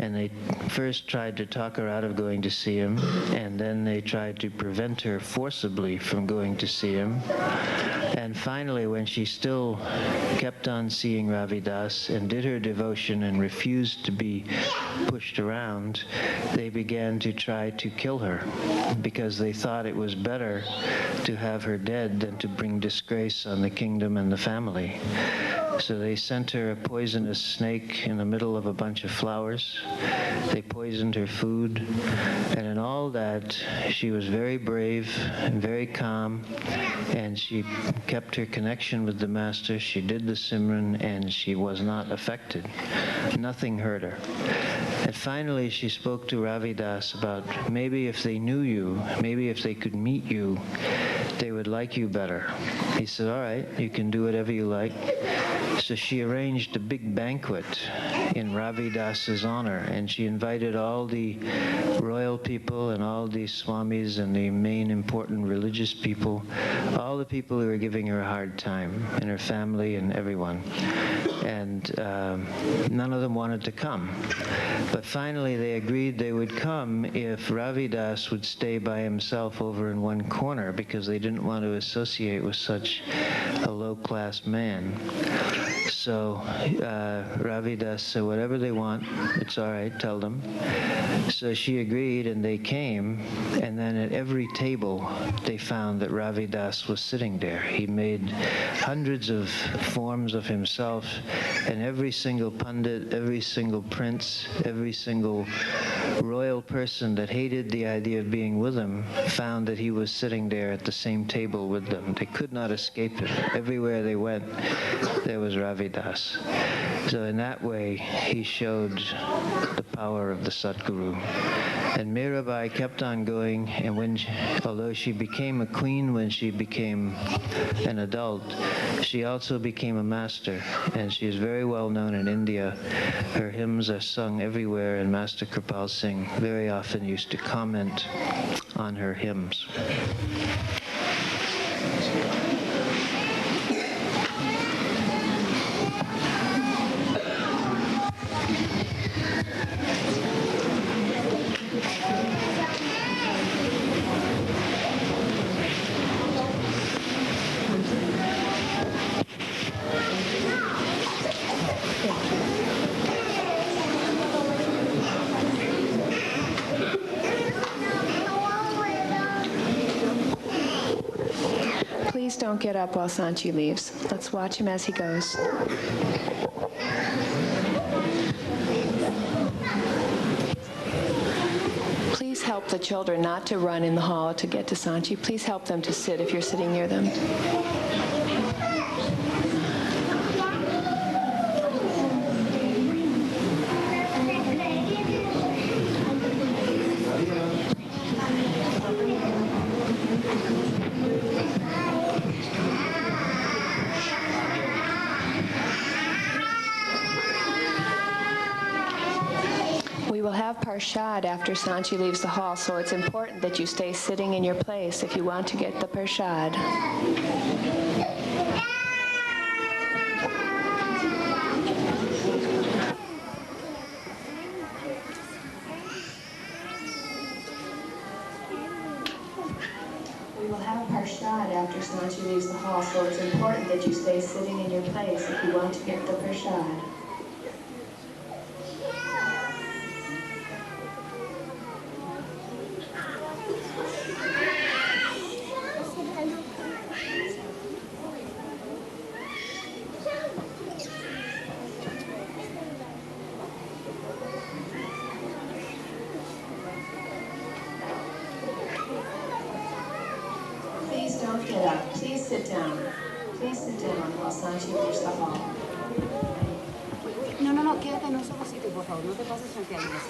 and they first tried to talk her out of going to see him, and then they tried to prevent her forcibly from going to see him. And finally, when she still kept on seeing Ravidas and did her devotion and refused to be pushed around, they began to try to kill her, because they thought it was better to have her dead than to bring disgrace on the kingdom and the family. So they sent her a poisonous snake in the middle of a bunch of flowers. They poisoned her food. And in all that, she was very brave and very calm, and she kept her connection with the Master. She did the Simran, and she was not affected. Nothing hurt her. And finally, she spoke to Ravidas about maybe if they knew you, maybe if they could meet you, they would like you better. He said, "All right, you can do whatever you like." So she arranged a big banquet in Ravidas's honor, and she invited all the royal people and all the swamis and the main important religious people, all the people who were giving her a hard time, and her family and everyone. And none of them wanted to come. But finally they agreed they would come if Ravidas would stay by himself over in one corner, because they didn't want to associate with such a low-class man. So Ravidas said, "Whatever they want, it's all right, tell them." So she agreed, and they came, and then at every table they found that Ravidas was sitting there. He made hundreds of forms of himself, and every single pundit, every single prince, every single royal person that hated the idea of being with him found that he was sitting there at the same table with them. They could not escape it. Everywhere they went, there was Ravidas. So in that way, he showed the power of the Sadguru. And Mirabai kept on going, and although she became a queen when she became an adult, she also became a master, and she is very well known in India. Her hymns are sung everywhere, and Master Kripal Singh very often used to comment on her hymns. Please don't get up while Sanchi leaves. Let's watch him as he goes. Please help the children not to run in the hall to get to Sanchi. Please help them to sit if you're sitting near them. We will have Parshad after Sanchi leaves the hall, so it's important that you stay sitting in your place if you want to get the Parshad. We will have Parshad after Sanchi leaves the hall, so it's important that you stay sitting in your place if you want to get the Parshad. Please don't get up. Please sit down. Please sit down while Sanchi leaves the hall. No, quédate en un solo sitio, por favor, no te pases frente a ellos.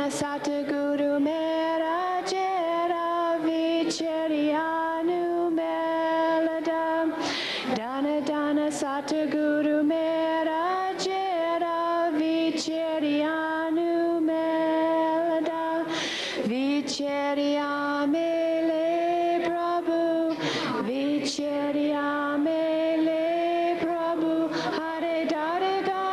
Sataguru Mera Jera Vicharianu Meladam Dana Dana Sataguru Mera Jera Vicharianu Meladam Vichariamele Prabhu Vichariamele Prabhu Hare Darga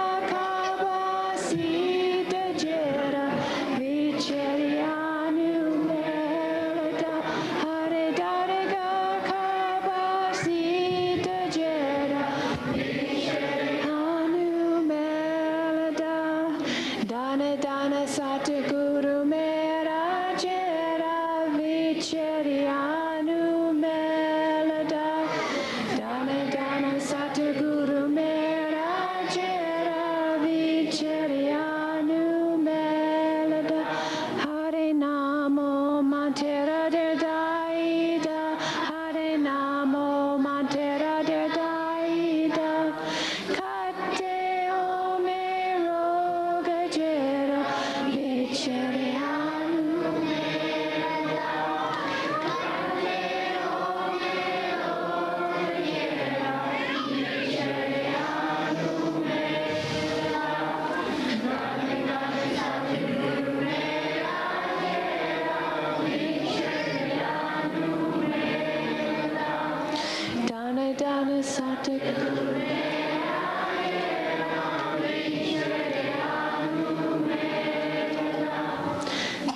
Satguru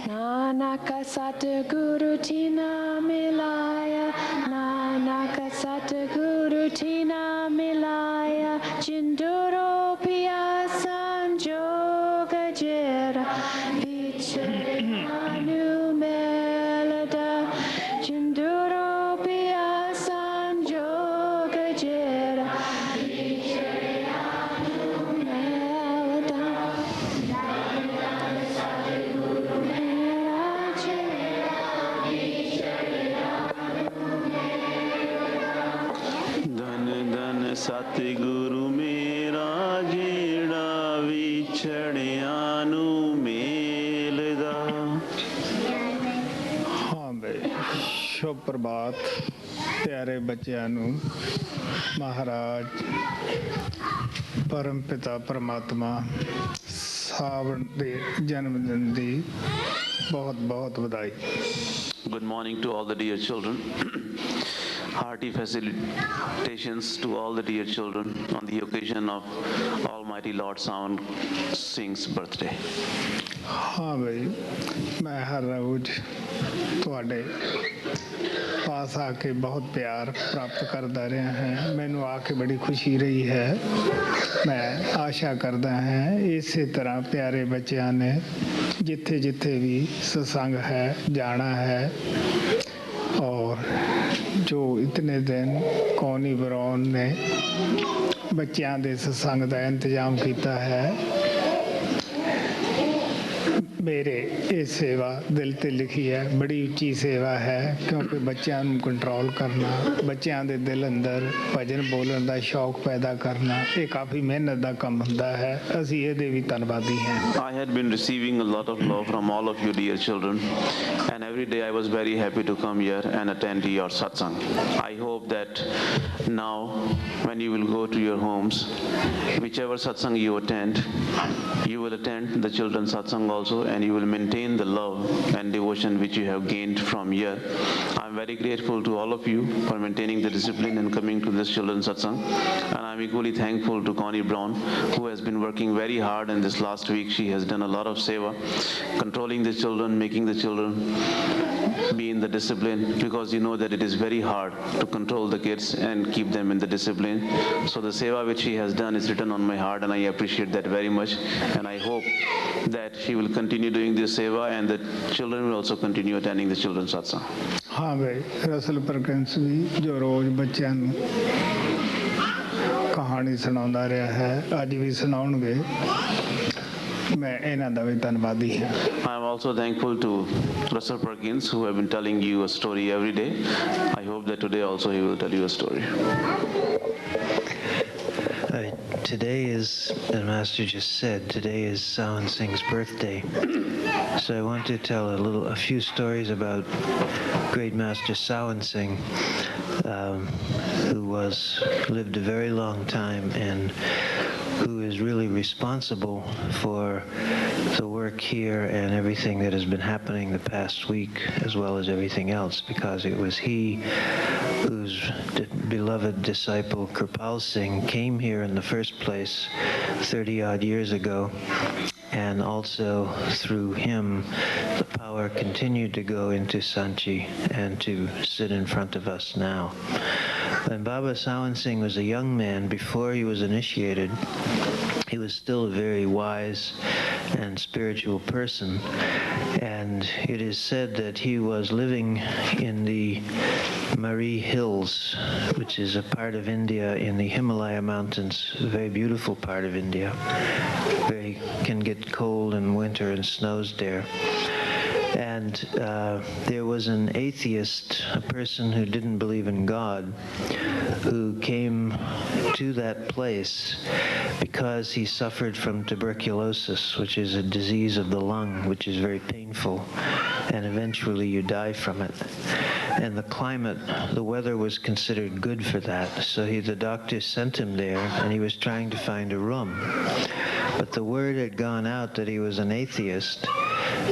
Nanaka Satguru Tina Milaya Nanaka Satguru Tina Milaya Chinduro Pia Sanjoga Jera Vichanu Melada Chinduro Pia Sanjoga Jera Vichanu Melada धन धन सतगुरु मेरा जेड़ा विछड़िया नू मेलदा। हाँ बई शुभ प्रभात प्यारे बच्चों ਨੂੰ ਮਹਾਰਾਜ ਪਰਮ ਪਿਤਾ ਪਰਮਾਤਮਾ ਸਾਵਣ ਦੇ ਜਨਮ ਦਿਨ ਦੀ ਬਹੁਤ ਬਹੁਤ ਵਧਾਈ। Good morning to all the dear children. Hearty felicitations to all the dear children on the occasion of Almighty Lord Sound Singh's birthday. हाँ ਬਈ ਮੈਂ ਹਰ ਰੋਜ਼ ਤੁਹਾਡੇ ਪਾਸ ਆ ਕੇ ਬਹੁਤ ਪਿਆਰ ਪ੍ਰਾਪਤ ਕਰਦਾ ਰਿਹਾ ਹਾਂ। ਮੈਨੂੰ ਆ ਕੇ ਬੜੀ ਖੁਸ਼ੀ ਰਹੀ ਹੈ। ਮੈਂ ਆਸ਼ਾ ਕਰਦਾ ਹਾਂ ਇਸੇ ਤਰ੍ਹਾਂ ਪਿਆਰੇ ਬੱਚਿਆਂ ਨੇ ਜਿੱਥੇ ਜਿੱਥੇ ਵੀ सत्संग है जाना है और जो इतने दिन कौनी बरौन ने बच्चों के सत्संग का इंतजाम किया है मेरे ये सेवा दिल ते लिखी है। बड़ी उच्ची सेवा है क्योंकि बच्चों को कंट्रोल करना बच्चों के दिल अंदर भजन बोलने का शौक पैदा करना ये काफ़ी मेहनत का काम होता है। असी ये भी धन्यवादी हैं। I had been receiving a lot of love from all of you dear children, and every day I was very happy to come here and attend your satsang. I hope that now when you will go to your homes, whichever satsang you attend, you will attend the children's satsang also, and you will maintain the love and devotion which you have gained from here. I am very grateful to all of you for maintaining the discipline and coming to this children's satsang, and I am equally thankful to Connie Brown, who has been working very hard in this last week. She has done a lot of seva, controlling the children, making the children be in the discipline, because you know that it is very hard to control the kids and keep them in the discipline. So the seva which she has done is written on my heart, and I appreciate that very much, and I hope that she will continue doing this seva and the children will also continue attending the children's satsang. हाँ भाई Russell Perkins भी जो रोज बच्चों ਨੂੰ कहानी सुनाता रहा है अज भी सुनाउणगे। मैं इन्हां दा भी धन्नवादी हां। I am also thankful to Russell Perkins, who have been telling you a story every day. I hope that today also he will tell you a story. Today is, as Master just said, today is Sawan Singh's birthday. So I want to tell a few stories about great Master Sawan Singh, who lived a very long time and who is really responsible for the work here and everything that has been happening the past week, as well as everything else, because it was he whose beloved disciple Kirpal Singh came here in the first place 30-odd years ago, and also through him the power continued to go into Sanchi and to sit in front of us now. When Baba Sawan Singh was a young man, before he was initiated, he was still a very wise and spiritual person, and it is said that he was living in the Mari Hills, which is a part of India in the Himalaya mountains, a very beautiful part of India. Very can get cold in winter and snows there. And there was an atheist, a person who didn't believe in God, who came to that place because he suffered from tuberculosis, which is a disease of the lung, which is very painful, and eventually you die from it. And the climate, the weather was considered good for that, so the doctor sent him there, and he was trying to find a room. But the word had gone out that he was an atheist,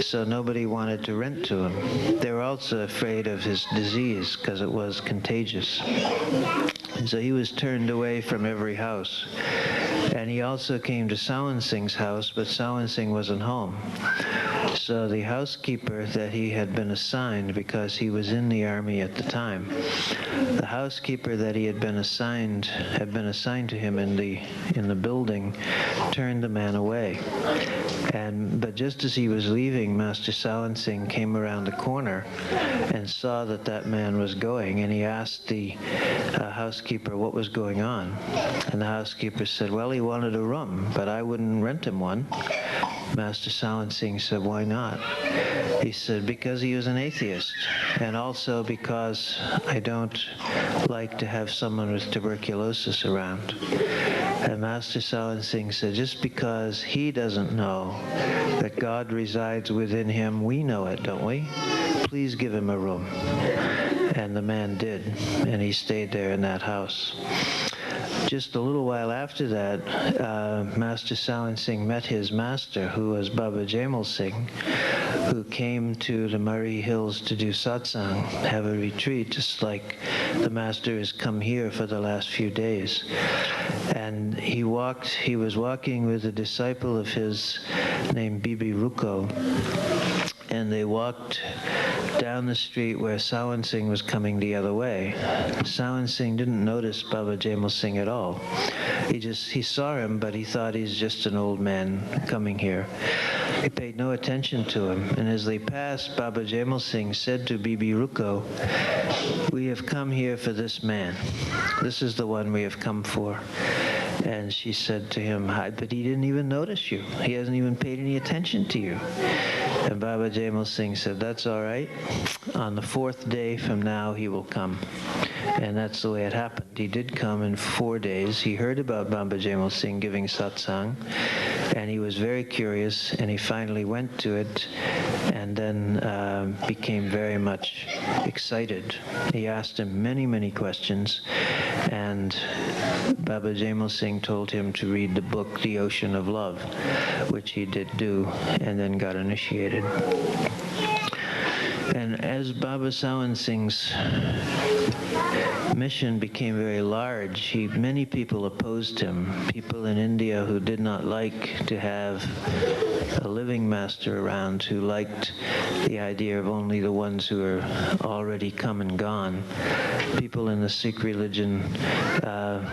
so nobody wanted to rent to him. They were also afraid of his disease because it was contagious. So he was turned away from every house. And he also came to Sawan Singh's house, but Sawan Singh wasn't home. So the housekeeper that he had been assigned, because he was in the army at the time, the housekeeper that he had been assigned to him in the building, turned the man away. But just as he was leaving, Master Sawan Singh came around the corner and saw that man was going, and he asked the housekeeper what was going on. And the housekeeper said, well, he wanted a room, but I wouldn't rent him one. Master Sawan Singh said, why not? He said, because he was an atheist, and also because I don't like to have someone with tuberculosis around. And Master Sawan Singh said, just because he doesn't know that God resides within him, we know it, don't we? Please give him a room. And the man did, and he stayed there in that house. Just a little while after that, Master Sawan Singh met his master, who was Baba Jaimal Singh, who came to the Murray Hills to do satsang, have a retreat, just like the master has come here for the last few days. And he was walking with a disciple of his named Bibi Ruko, and they walked down the street where Sawan Singh was coming the other way. Sawan Singh didn't notice Baba Jaimal Singh at all. He saw him, but he thought he's just an old man coming here. He paid no attention to him, and as they passed, Baba Jaimal Singh said to Bibi Ruko, we have come here for this man. This is the one we have come for. And she said to him, but he didn't even notice you. He hasn't even paid any attention to you. And Baba Jaimal Singh said, that's all right. On the 4th day from now, he will come. And that's the way it happened. He did come in 4 days. He heard about Baba Jaimal Singh giving satsang, and he was very curious, and he finally went to it, and then became very much excited. He asked him many, many questions, and Baba Jaimal Singh told him to read the book, The Ocean of Love, which he did do, and then got initiated. And as Baba Sawan Singh's mission became very large, many people opposed him. People in India who did not like to have a living master around, who liked the idea of only the ones who are already come and gone. People in the Sikh religion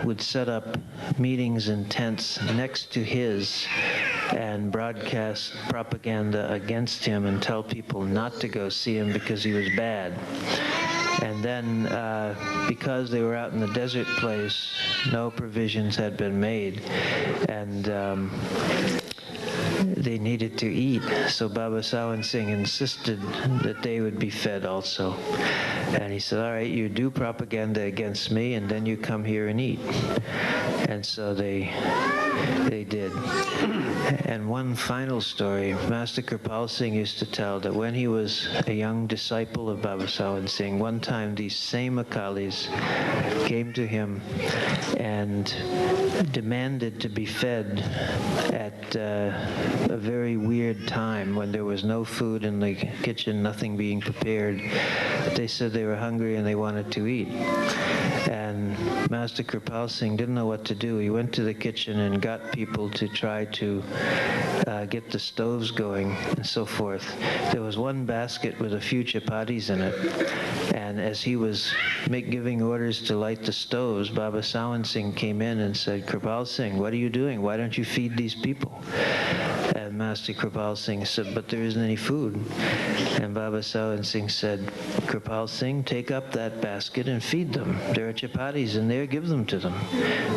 would set up meetings in tents next to his and broadcast propaganda against him and tell people not to go see him because he was bad. And then, because they were out in the desert place, no provisions had been made, and they needed to eat. So Baba Sawan Singh insisted that they would be fed also. And he said, all right, you do propaganda against me, and then you come here and eat. And so they did. And one final story, Master Kripal Singh used to tell that when he was a young disciple of Baba Sawan Singh, one time these same Akalis came to him and demanded to be fed at a very weird time when there was no food in the kitchen, nothing being prepared. They said they were hungry and they wanted to eat. And Master Kripal Singh didn't know what to do. He went to the kitchen and got people to try to get the stoves going and so forth. There was one basket with a few chapatis in it, and as he was giving orders to light the stoves, Baba Sawan Singh came in and said, Kripal Singh, what are you doing? Why don't you feed these people? And Master Kripal Singh said, but there isn't any food. And Baba Sawan Singh said, Kripal Singh, take up that basket and feed them. There are chapatis in there, give them to them.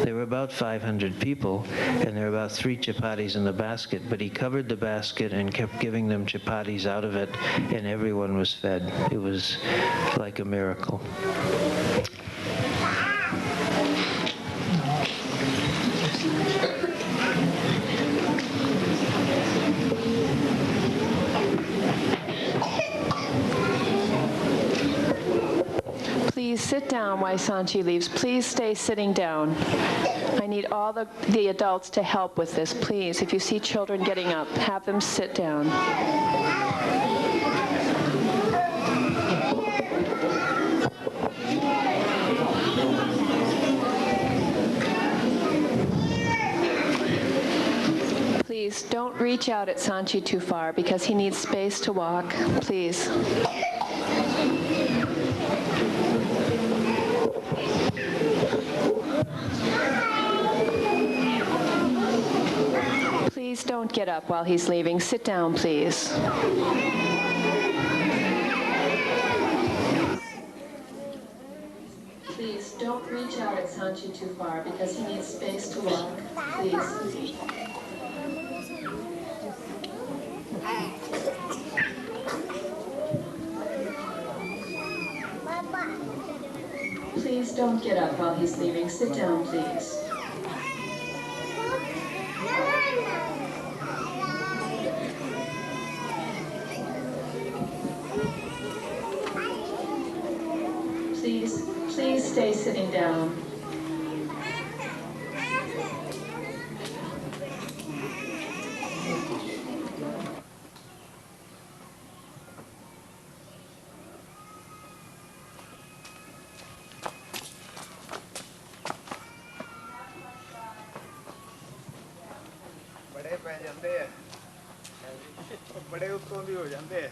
There were about 500 people, and there were about 3 chapatis in the basket, but he covered the basket and kept giving them chapatis out of it, and everyone was fed. It was like a miracle. Please sit down while Sanchi leaves. Please stay sitting down. I need all the adults to help with this, please. If you see children getting up, have them sit down. Please don't reach out at Sanchi too far because he needs space to walk. Please. Please don't get up while he's leaving. Sit down, please. Please don't reach out at Sanchi too far because he needs space to walk. Please. Please don't get up while he's leaving. Sit down, please. Please stay sitting down. ਬੜੇ ਪੈ ਜਾਂਦੇ ਆ ਬੜੇ ਉੱਤੋਂ ਦੀ ਹੋ ਜਾਂਦੇ ਆ